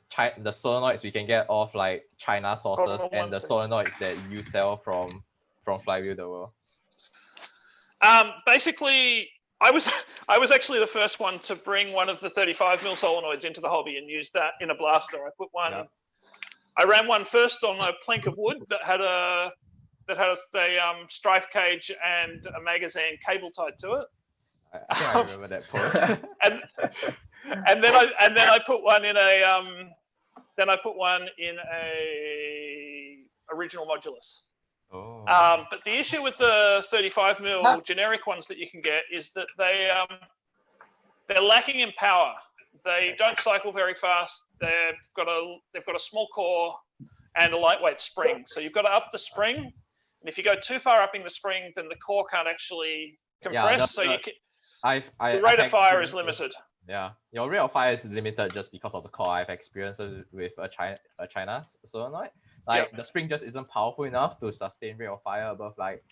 solenoids we can get off China sources and the solenoids that you sell from Flywheel the World? Basically, I was actually the first one to bring one of the 35mm solenoids into the hobby and use that in a blaster. I put one. Yep. I ran one first on a plank of wood that had a strife cage and a magazine cable tied to it. I think I remember that post. and then I put one in a original modulus. Oh. But the issue with the 35mm generic ones that you can get is that they're lacking in power. They don't cycle very fast. They've got a small core and a lightweight spring. So you've got to up the spring, and if you go too far upping the spring, then the core can't actually compress. The rate of fire is limited. Yeah, your rate of fire is limited just because of the core. I've experienced it with a China solenoid. The spring just isn't powerful enough to sustain rate of fire above like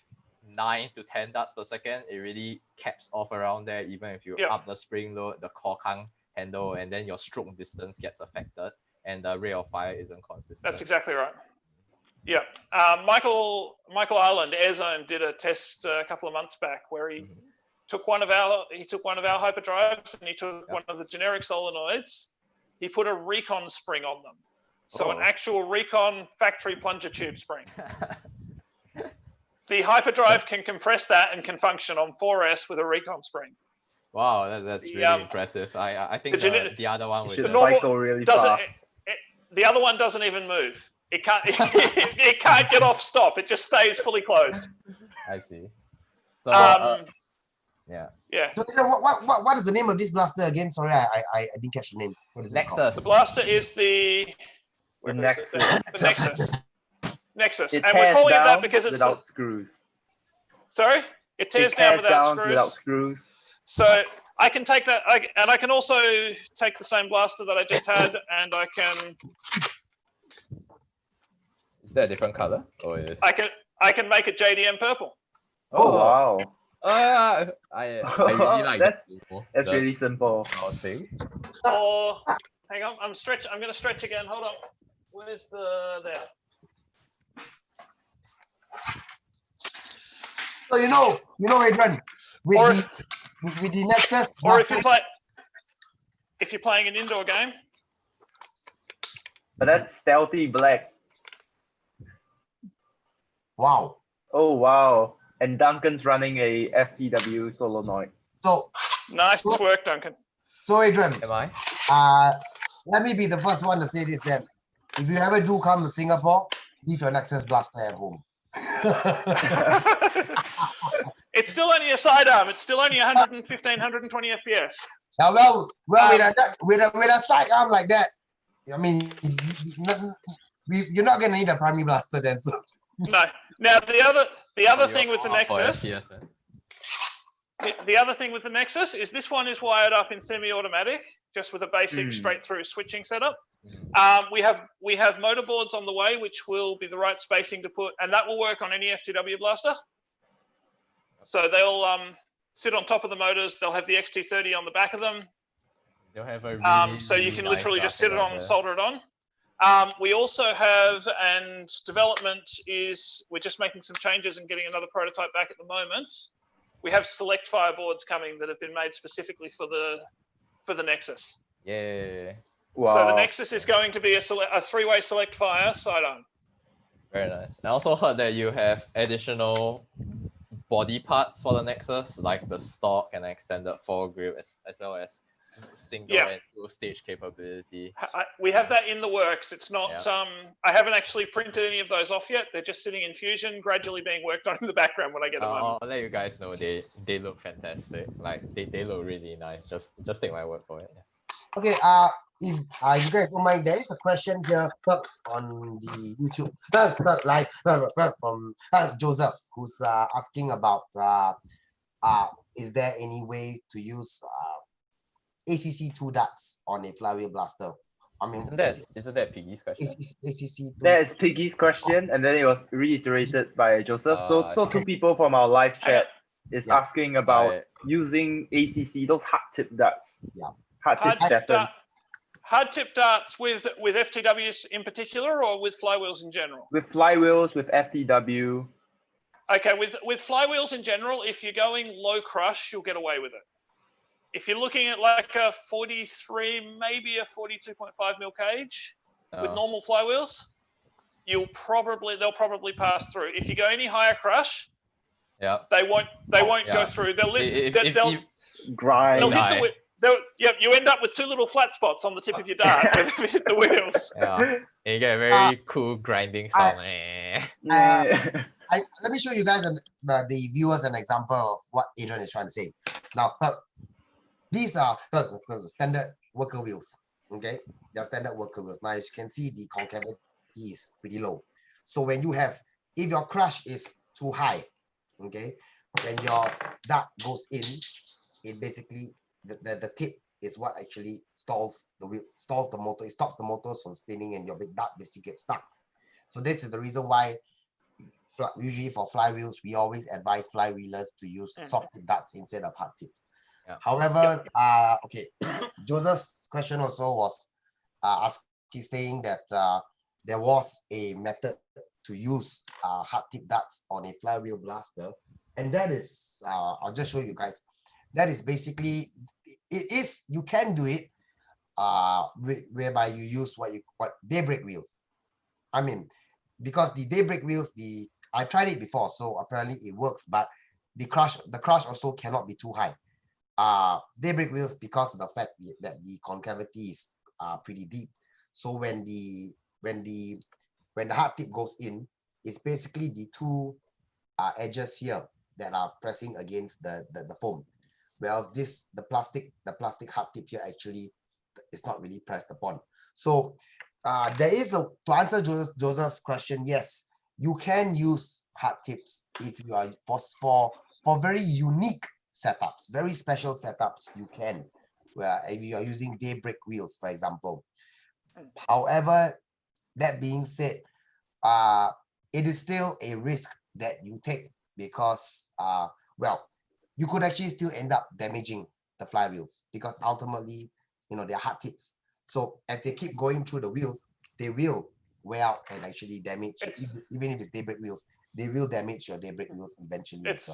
9 to 10 darts per second. It really caps off around there. Even if you up the spring load, the core can't handle, and then your stroke distance gets affected, and the rate of fire isn't consistent. That's exactly right. Yeah, Michael Ireland, Airzone, did a test a couple of months back where he took one of our hyperdrives and he took one of the generic solenoids. He put a recon spring on them. So an actual recon factory plunger tube spring. The hyperdrive can compress that and can function on 4S with a recon spring. Wow, that's really impressive. I think the other one would cycle really fast. The other one doesn't even move. It can't. It can't get off stop. It just stays fully closed. I see. So yeah. So what is the name of this blaster again? Sorry, I didn't catch the name. What is it Nexus. called? The blaster is the Nexus. The Nexus. It And we're calling it that because it's without screws. Sorry? It tears down without screws. So I can take that, and I can also take the same blaster that I just had, and I can. Is that a different color? Or is... I can make it JDM purple. Oh wow! I really like that's really simple. Thing. Or hang on, I'm going to stretch again. Hold on. Where's there? So Adrian, with the Nexus, or if you're playing an indoor game. But that's stealthy black. Wow. Oh wow! And Duncan's running a FTW solenoid. So nice work, Duncan. So Adrian, am I? Let me be the first one to say this then. If you ever do come to Singapore, leave your Nexus blaster at home. It's still only a sidearm. It's still only 115, 120 FPS. Well, with a sidearm like that, I mean, you're not gonna need a primary blaster then. So. No. Now the other thing with the Nexus. The other thing with the Nexus is this one is wired up in semi-automatic, just with a basic straight-through switching setup. We have motor boards on the way, which will be the right spacing to put, and that will work on any FTW blaster. So they'll sit on top of the motors. They'll have the XT30 on the back of them. They'll have a really, so you can literally just sit it on and there. solder it on. We also have, and development is, we're just making some changes and getting another prototype back at the moment. We have select fire boards coming that have been made specifically for the Nexus. Yeah. Wow. So the Nexus is going to be a three-way select fire sidearm. Very nice. I also heard that you have additional body parts for the Nexus, like the stock and extended foregrip, as well as single and dual stage capability. We have that in the works. It's not. I haven't actually printed any of those off yet. They're just sitting in Fusion, gradually being worked on in the background when I get a moment. I'll let you guys know they look fantastic. Like they look really nice. Just take my word for it. Okay. If you guys don't mind, there is a question here on the YouTube live from Joseph, who's asking about is there any way to use ACC 2 darts on a flywheel blaster? I mean, isn't that Piggy's question? ACC 2. That is Piggy's question, and then it was reiterated by Joseph. So two people from our live chat is asking about using ACC, those hard tip darts. Yeah. Hard tip sessions. Hard tip darts with FTWs in particular, or with flywheels in general? With flywheels, with FTW. Okay, with flywheels in general, if you're going low crush, you'll get away with it. If you're looking at like a 43, maybe a 42.5 mil cage with normal flywheels, they'll probably pass through. If you go any higher crush, Yeah. they won't go through. They'll Grind. they'll hit the whip. You end up with two little flat spots on the tip of your dart where they hit the wheels. Yeah. And you get a very cool grinding sound. Let me show you guys the viewers an example of what Adrian is trying to say. Now, these are standard worker wheels. Okay, they're standard worker wheels. Now, as you can see, the concavity is pretty low. So when you have, if your crush is too high, okay, when your dart goes in, it basically the tip is what actually stalls the wheel, stalls the motor. It stops the motors from spinning, and your big dart basically gets stuck. So this is the reason why usually for flywheels, we always advise flywheelers to use soft tip darts instead of hard tips. Yeah. However, okay, Joseph's question also was asking, saying that there was a method to use hard tip darts on a flywheel blaster, and that is I'll just show you guys. That is basically, you can do it whereby you use what daybreak wheels. I mean, because the daybreak wheels, I've tried it before, so apparently it works, but the crush also cannot be too high. Daybreak wheels, because of the fact that the concavity is pretty deep, so when the hard tip goes in, it's basically the two edges here that are pressing against the foam, whereas the plastic hard tip here actually is not really pressed upon. So there is to answer Joseph's question, yes, you can use hard tips if you are for very unique setups, very special setups. You can, where if you are using daybreak wheels, for example. However, that being said, it is still a risk that you take, because well, you could actually still end up damaging the flywheels, because ultimately, they're hard tips. So as they keep going through the wheels, they will wear out and actually damage. Even if it's daybreak wheels, they will damage your daybreak wheels eventually. It's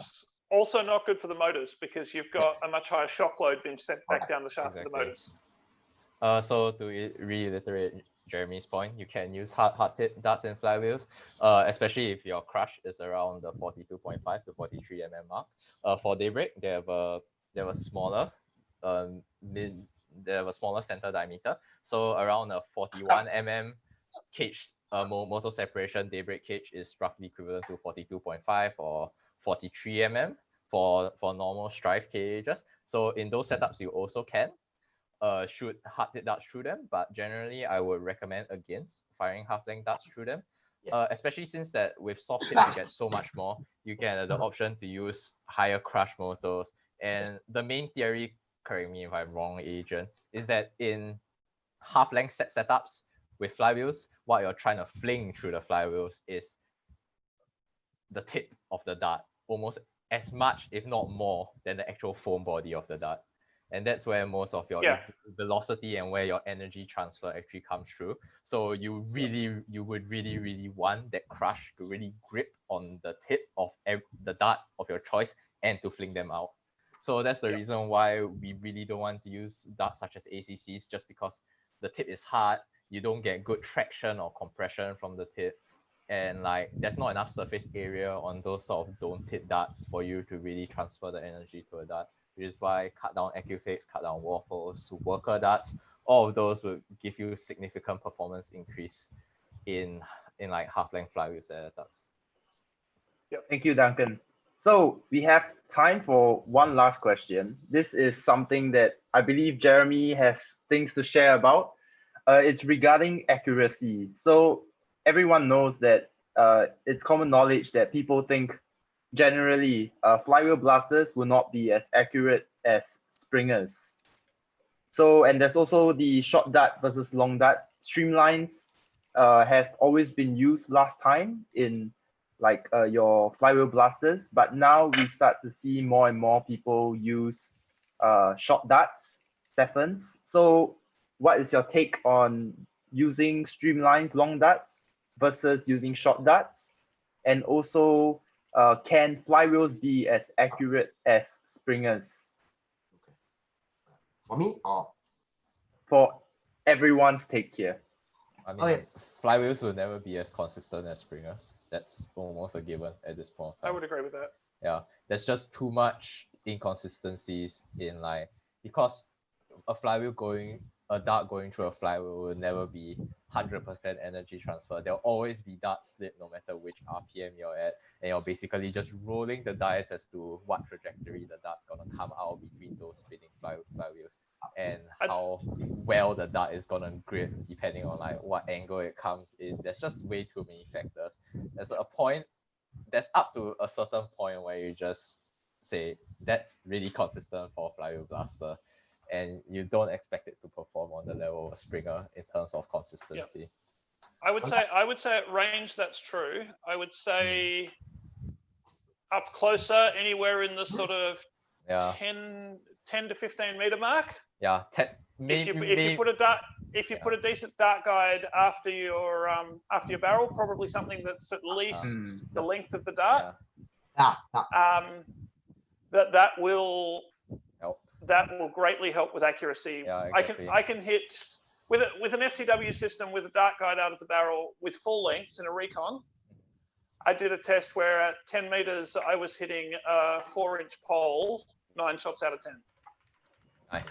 also not good for the motors, because you've got a much higher shock load being sent back down the shaft of the motors. So to reiterate Jeremy's point, you can use hard tip darts and flywheels, especially if your crush is around the 42.5 to 43 mm mark. For daybreak, they have a smaller center diameter, so around a 41 mm cage motor separation. Daybreak cage is roughly equivalent to 42.5 or 43 mm for normal strive cages. So in those setups, you also can shoot hard tip darts through them, but generally I would recommend against firing half length darts through them. Especially since that with soft tips you get so much more. You get the option to use higher crush motors, and the main theory, correct me if I'm wrong, Adrian, is that in half length setups with flywheels, what you're trying to fling through the flywheels is the tip of the dart, almost as much, if not more, than the actual foam body of the dart. And that's where most of your velocity and where your energy transfer actually comes through. So you would really want that crush to really grip on the tip of the dart of your choice and to fling them out. So that's the reason why we really don't want to use darts such as ACCs, just because the tip is hard, you don't get good traction or compression from the tip, and like there's not enough surface area on those sort of dome tip darts for you to really transfer the energy to a dart. Which is why cut down AccuFix, cut down waffles, worker darts, all of those will give you significant performance increase in like half length flywheel setups. Thank you, Duncan. So we have time for one last question. This is something that I believe Jeremy has things to share about. It's regarding accuracy. So everyone knows that it's common knowledge that people think generally flywheel blasters will not be as accurate as springers. So, and there's also the short dart versus long dart. Streamlines have always been used last time in like your flywheel blasters, but now we start to see more and more people use short darts, Stephens. So what is your take on using streamlined long darts versus using short darts? And also, Can flywheels be as accurate as springers? For me, or For everyone's take here. I mean, okay, flywheels will never be as consistent as springers. That's almost a given at this point. I would agree with that. Yeah, there's just too much inconsistencies in like, because a dart going through a flywheel will never be 100% energy transfer. There'll always be dart slip no matter which RPM you're at, and you're basically just rolling the dice as to what trajectory the dart's gonna come out between those spinning flywheels, and how well the dart is gonna grip depending on like what angle it comes in. There's just way too many factors. There's up to a certain point where you just say that's really consistent for flywheel blaster, and you don't expect it to perform on the level of a springer in terms of consistency. I would say at range that's true. I would say up closer, anywhere in the sort of Yeah, 10 to 15 meter mark. yeah. If you put a decent dart guide after your barrel, probably something that's at least the length of the dart. Yeah. That will Help. that will greatly help with accuracy. Yeah, exactly. I can hit with an FTW system with a dart guide out of the barrel with full lengths in a recon. I did a test where at 10 meters I was hitting a 4-inch pole 9 shots out of 10. Nice.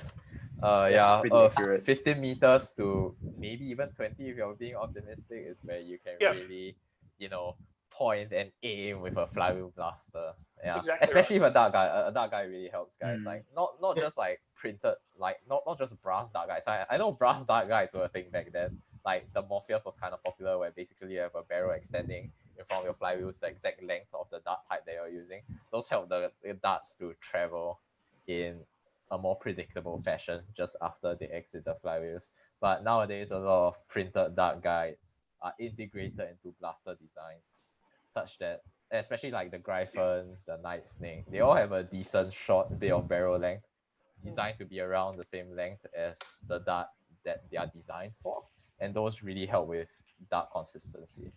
That's pretty accurate. 15 meters to maybe even 20 if you're being optimistic is where you can really, point and aim with a flywheel blaster. Yeah, Exactly especially with a dart guy really helps, guys. Like not just like printed, like not just brass dart guys. I know brass dart guys were a thing back then. Like the Morpheus was kind of popular, where basically you have a barrel extending in front of your flywheels, the exact length of the dart pipe that you're using. Those help the darts to travel in a more predictable fashion just after they exit the flywheels. But nowadays, a lot of printed dart guides are integrated into blaster designs, such that, especially like the Gryphon, the Night Snake, they all have a decent short bit of barrel length, designed to be around the same length as the dart that they are designed for, and those really help with dart consistency.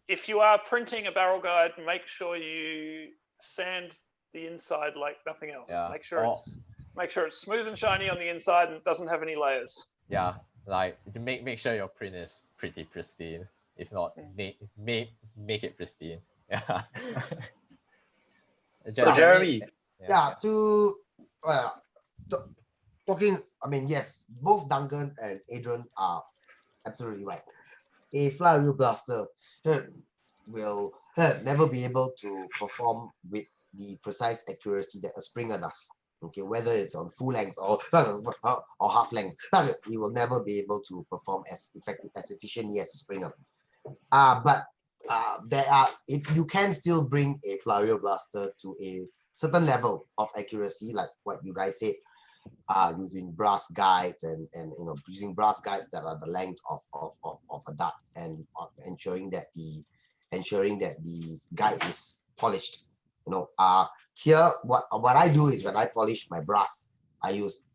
If you are printing a barrel guide, make sure you sand the inside like nothing else. Yeah. Make sure it's smooth and shiny on the inside and doesn't have any layers. Yeah, like make sure your print is pretty pristine. If not, make it pristine. Yeah. So Jeremy, talking, I mean, yes, both Duncan and Adrian are absolutely right. A flywheel blaster will never be able to perform with the precise accuracy that a springer does. Okay, whether it's on full length or half length, it will never be able to perform as effective, as efficiently as a springer. But you can still bring a flywheel blaster to a certain level of accuracy, like what you guys said, using brass guides and using brass guides that are the length of a dart, and ensuring that the guide is polished. Here what I do is, when I polish my brass, I use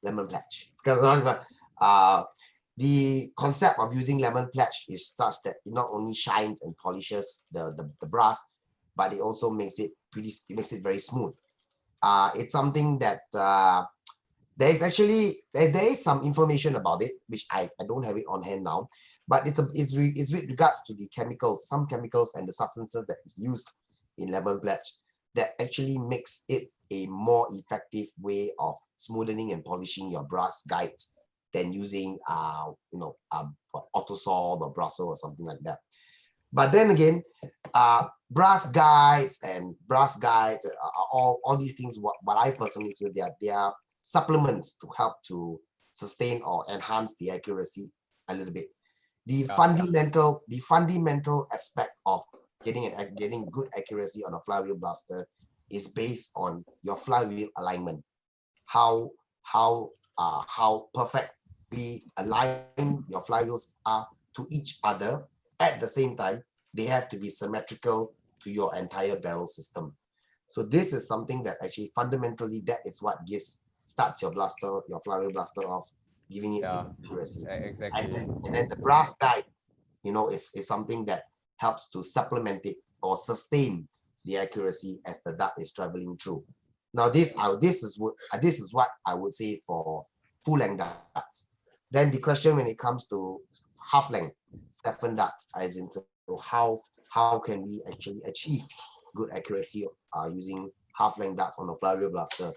lemon pledge, because the concept of using lemon pledge is such that it not only shines and polishes the brass, but it also makes it very smooth. It's something that there is some information about it, which I don't have it on hand now, but it's with regards to the some chemicals and the substances that is used in lemon pledge that actually makes it a more effective way of smoothing and polishing your brass guides than using autosol or Brussels or something like that. But then again, brass guides are all these things. What I personally feel, they are supplements to help to sustain or enhance the accuracy a little bit. The fundamental aspect of getting good accuracy on a flywheel blaster is based on your flywheel alignment. How perfectly aligned your flywheels are to each other. At the same time, they have to be symmetrical to your entire barrel system. So this is something that actually fundamentally, that is what starts your flywheel blaster off, giving it its accuracy. Exactly. And then the brass guide, is something that helps to supplement it or sustain the accuracy as the dart is traveling through. Now this is what I would say for full length darts. Then the question when it comes to half length 7 darts, as into how can we actually achieve good accuracy using half length darts on a flywheel blaster?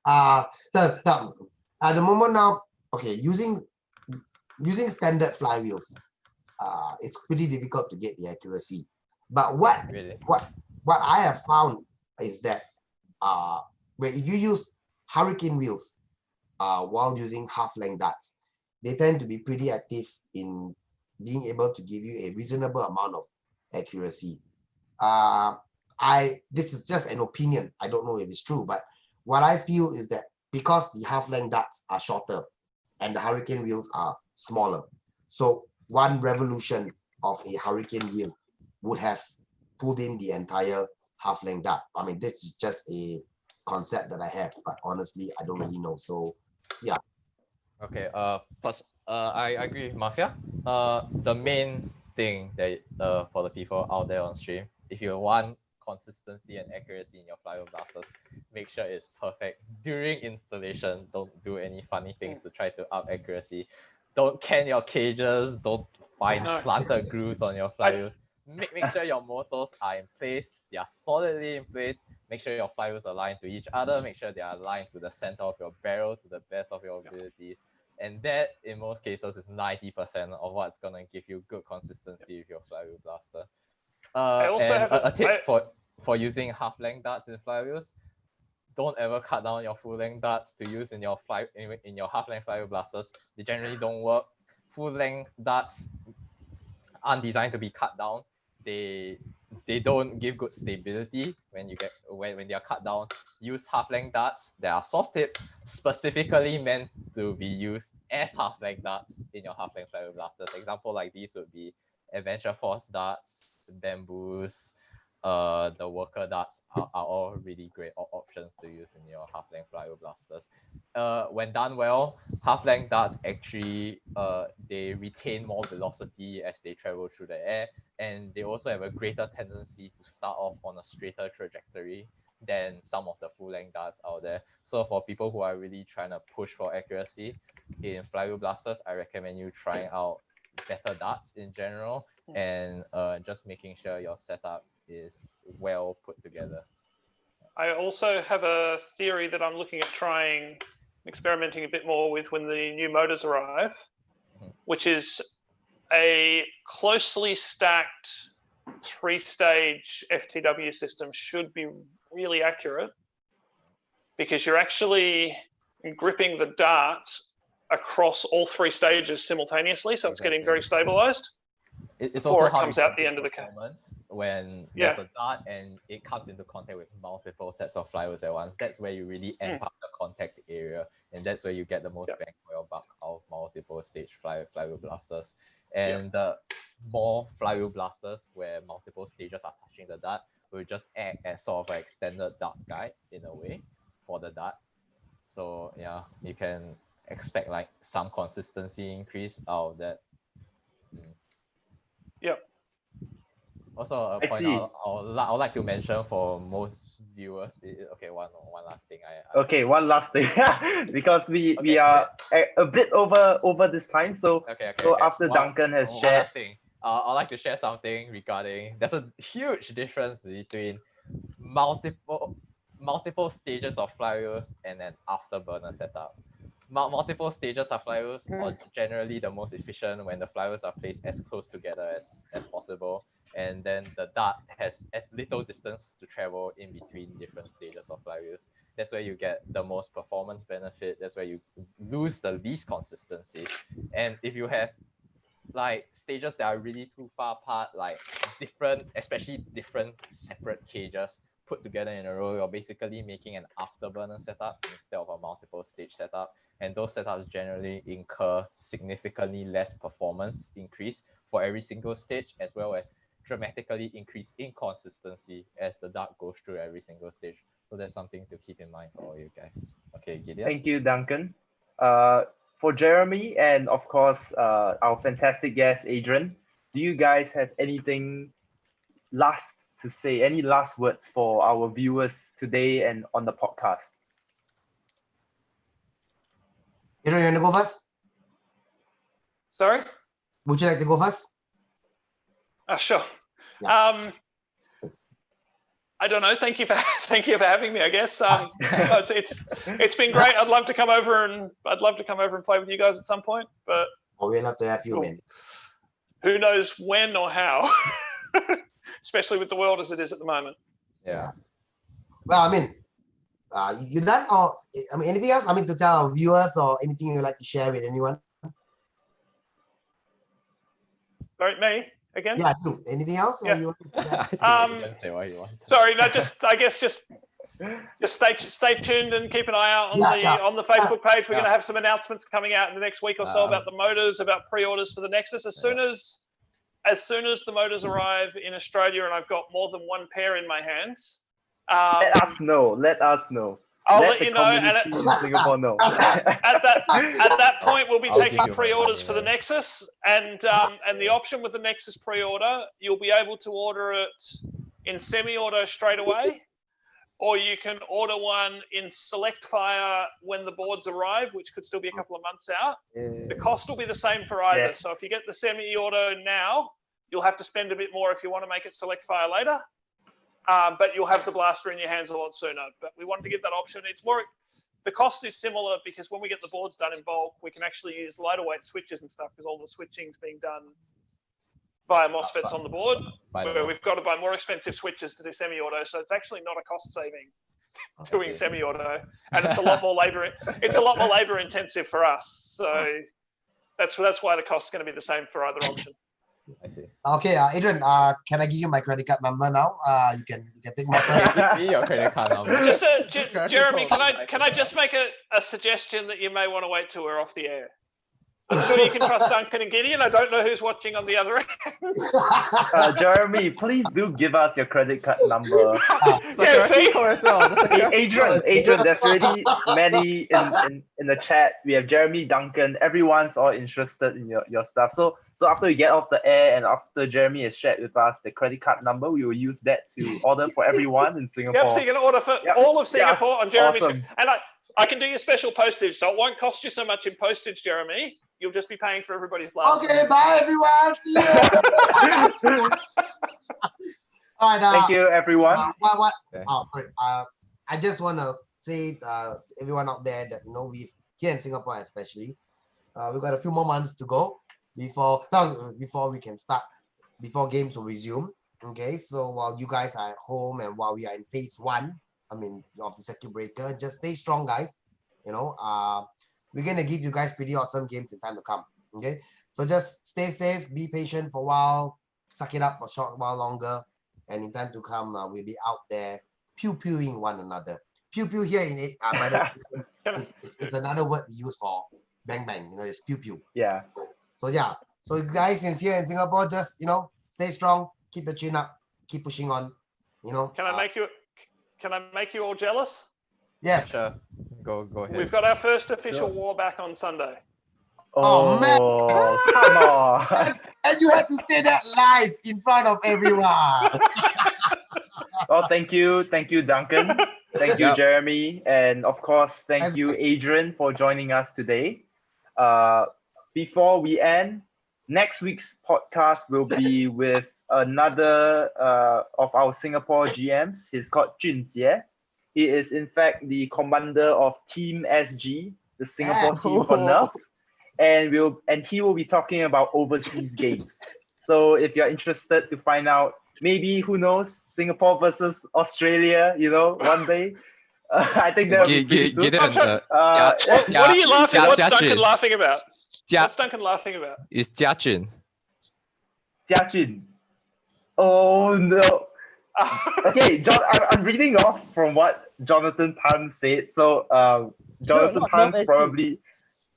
At the moment now, okay, using standard flywheels, it's pretty difficult to get the accuracy. But what I have found is that where if you use hurricane wheels while using half-length darts, they tend to be pretty active in being able to give you a reasonable amount of accuracy. This is just an opinion. I don't know if it's true, but what I feel is that because the half-length darts are shorter and the hurricane wheels are smaller, so one revolution of a hurricane wheel would have pulled in the entire half-length dart. I mean, this is just a concept that I have, but honestly, I don't really know. So, yeah. Okay. First, I agree with Mafia. The main thing that for the people out there on stream, if you want consistency and accuracy in your flywheel blasters, make sure it's perfect during installation. Don't do any funny things to try to up accuracy. Don't can your cages. Don't find slanted grooves on your flywheels. Make sure your motors are in place. They are solidly in place. Make sure your flywheels are aligned to each other. Make sure they are aligned to the center of your barrel to the best of your abilities. And that, in most cases, is 90% of what's going to give you good consistency with your flywheel blaster. I also and have a tip for using half-length darts in flywheels: don't ever cut down your full-length darts to use in your half-length flywheel blasters. They generally don't work. Full-length darts aren't designed to be cut down. They don't give good stability when they are cut down. Use half-length darts that are soft tip, specifically meant to be used as half-length darts in your half-length flywheel blasters. Example like these would be Adventure Force darts, bamboos, the worker darts are all really great options to use in your half-length flywheel blasters. When done well, half-length darts actually they retain more velocity as they travel through the air, and they also have a greater tendency to start off on a straighter trajectory than some of the full-length darts out there. So for people who are really trying to push for accuracy in flywheel blasters, I recommend you trying out better darts in general, and just making sure your setup is well put together. I also have a theory that I'm looking at experimenting a bit more with when the new motors arrive, which is a closely stacked 3-stage FTW system should be really accurate, because you're actually gripping the dart across all 3 stages simultaneously, so it's getting very stabilized. It's before also it comes out the end of the performance when there's a dart and it comes into contact with multiple sets of flywheels at once. That's where you really amp up the contact area, and that's where you get the most bang for your buck out of multiple stage flywheel blasters. And the more flywheel blasters where multiple stages are touching the dart will just act as sort of an extended dart guide in a way for the dart. So yeah, you can expect like some consistency increase out of that. Yep. Also, a point I would like to mention for most viewers. Okay, one last thing. Okay, one last thing, because we are a bit over this time. So after Duncan has shared, one last thing. I'd like to share something regarding. There's a huge difference between multiple stages of flywheels and an afterburner setup. Multiple stages of flywheels are generally the most efficient when the flywheels are placed as close together as possible, and then the dart has as little distance to travel in between different stages of flywheels. That's where you get the most performance benefit. That's where you lose the least consistency. And if you have like stages that are really too far apart, like especially different separate cages put together in a row, you're basically making an afterburner setup instead of a multiple stage setup. And those setups generally incur significantly less performance increase for every single stage, as well as dramatically increase inconsistency as the dart goes through every single stage. So that's something to keep in mind for all you guys. Okay, Gideon. Thank you, Duncan. For Jeremy and of course our fantastic guest Adrian, do you guys have anything last to say? Any last words for our viewers today and on the podcast? Adrian, you want to go first? Sorry? Would you like to go first? Sure. Yeah. I don't know. Thank you for having me. I guess no, it's been great. I'd love to come over and play with you guys at some point. But we'd love to have you, man. Who knows when or how? Especially with the world as it is at the moment. Yeah. Well, I mean, you done? Or I mean, anything else? I mean, to tell our viewers or anything you'd like to share with anyone? Sorry, me again? Yeah, you. Anything else? Yeah. Or you Say what you want. Sorry, no, I guess just stay tuned and keep an eye out on the Facebook page. We're going to have some announcements coming out in the next week or so about the motors, about pre-orders for the Nexus. As soon as the motors arrive in Australia and I've got more than one pair in my hands, Let us know. I'll Let let the you know. And community in Singapore know. at that point, we'll be I'll taking give you pre-orders my for the email. Nexus, and the option with the Nexus pre-order, you'll be able to order it in semi-auto straight away, or you can order one in select fire when the boards arrive, which could still be a couple of months out. The cost will be the same for either. Yes. So if you get the semi-auto now, you'll have to spend a bit more if you want to make it select fire later. But you'll have the blaster in your hands a lot sooner. But we wanted to give that option. The cost is similar because when we get the boards done in bulk, we can actually use lighter weight switches and stuff because all the switching's being done via MOSFETs on the board. Where we've got to buy more expensive switches to do semi-auto. So it's actually not a cost saving doing semi-auto, and it's a lot more labor. It's a lot more labor intensive for us. So that's why the cost is going to be the same for either option. I see. Okay, Adrian, can I give you my credit card number now? You can take my phone. Give me your credit card number. Just Jeremy, can I just make a suggestion that you may want to wait till we're off the air? I'm sure you can trust Duncan and Gideon. I don't know who's watching on the other end. Jeremy, please do give us your credit card number. Yeah, see? Adrian, there's already many in the chat. We have Jeremy, Duncan, everyone's all interested in your stuff. So after we get off the air and after Jeremy has shared with us the credit card number, we will use that to order for everyone in Singapore. Yep, so you can order for all of Singapore on Jeremy's. Awesome. And I can do your special postage, so it won't cost you so much in postage, Jeremy. You'll just be paying for everybody's blast. Okay, bye everyone. See you. All right. Thank you, everyone. What? Okay. Sorry. I just want to say everyone out there that we've here in Singapore especially, we've got a few more months to go before we can start, before games will resume. Okay, so while you guys are at home and while we are in phase 1, of the circuit breaker, just stay strong, guys. We're gonna give you guys pretty awesome games in time to come. Okay, so just stay safe, be patient for a while, suck it up a short while longer, and in time to come, we'll be out there pew-pewing one another. Pew-pew here in it, by the way, it's another word we use for bang-bang. It's pew-pew. Yeah. So guys, since here in Singapore, just stay strong, keep your chin up, keep pushing on. Can I make you all jealous? Yes. Sure. Go ahead. We've got our first official war back on Sunday. Oh, man. Come on. And you had to say that live in front of everyone. Well, thank you, Duncan. Thank you, Jeremy, and of course, thank you, Adrian, for joining us today. Before we end, next week's podcast will be with another of our Singapore GMs. He's called Jun Jie. He is in fact the commander of Team SG, the Singapore team for Nerf, and he will be talking about overseas games. So if you're interested to find out, maybe who knows, Singapore versus Australia, one day. I think that would be pretty good. What are you laughing? What's Duncan laughing about? What's Duncan laughing about? It's Jiajun. Jiajun. Oh no. Okay, I'm reading off from what Jonathan Tan said. So Jonathan Tan's probably.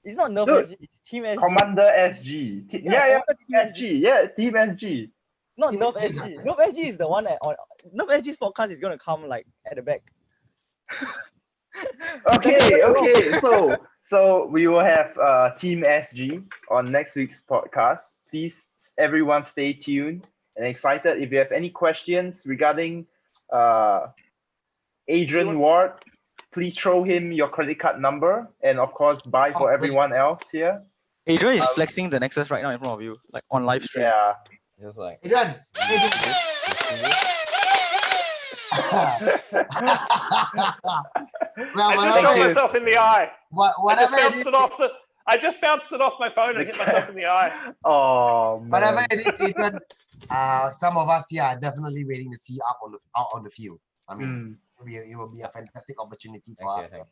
It's not Nerf SG, it's Team SG. Commander SG. Team SG. Yeah, Team SG. Not Nerf SG. Nerf SG is the one that on Nerf SG's podcast is gonna come like at the back. Okay. So we will have Team SG on next week's podcast. Please, everyone, stay tuned. and excited. If you have any questions regarding Adrian Ward, please throw him your credit card number, and of course, buy for everyone else here. Adrian is flexing the Nexus right now in front of you, like on live stream. Yeah. Just like Adrian. Well, I just whatever, shot myself in the eye. whatever it is, I just bounced it off my phone and hit myself in the eye. Oh man. whatever it is, Adrian. Some of us here are definitely waiting to see you out on the field. I mean, it will be a fantastic opportunity for us to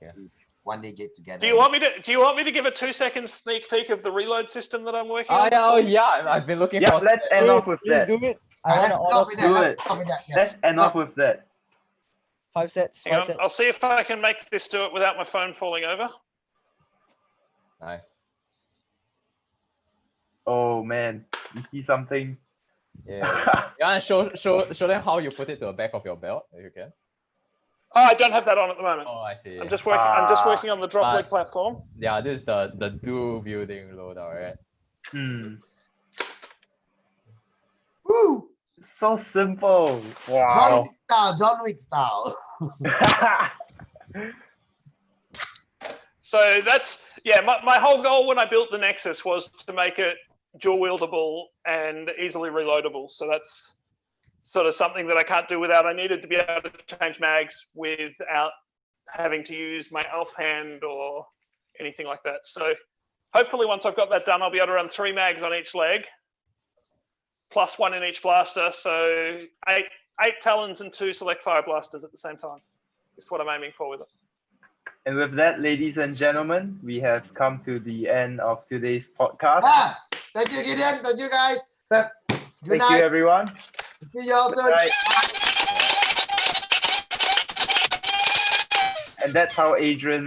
one day get together. Do you want me to give a 2-second sneak peek of the reload system that I'm working on? yeah, I've been looking Yeah, for. let's end off with Please that. do it. Let's I stop want with to order that. Let's stop with that. Yes. Let's end off with that. 5 sets. Hang 5 on, sets. I'll see if I can make this do it without my phone falling over. Nice. Oh man, you see something? Yeah. Yeah, show them how you put it to the back of your belt, if you can. Oh, I don't have that on at the moment. Oh, I see. I'm just working on the drop leg platform. Yeah, this is the do building loadout, right? Woo! So simple. Wow. John Wick style. So that's my whole goal when I built the Nexus was to make it dual wieldable and easily reloadable. So that's sort of something that I can't do without. I needed to be able to change mags without having to use my elf hand or anything like that. So hopefully once I've got that done, I'll be able to run 3 mags on each leg, plus 1 in each blaster. So 8 Talons and 2 Select Fire Blasters at the same time is what I'm aiming for with it. And with that, ladies and gentlemen, we have come to the end of today's podcast. Thank you, Gideon. Thank you, guys. Good Thank night. you, everyone. See you all soon. Right. And that's how Adrian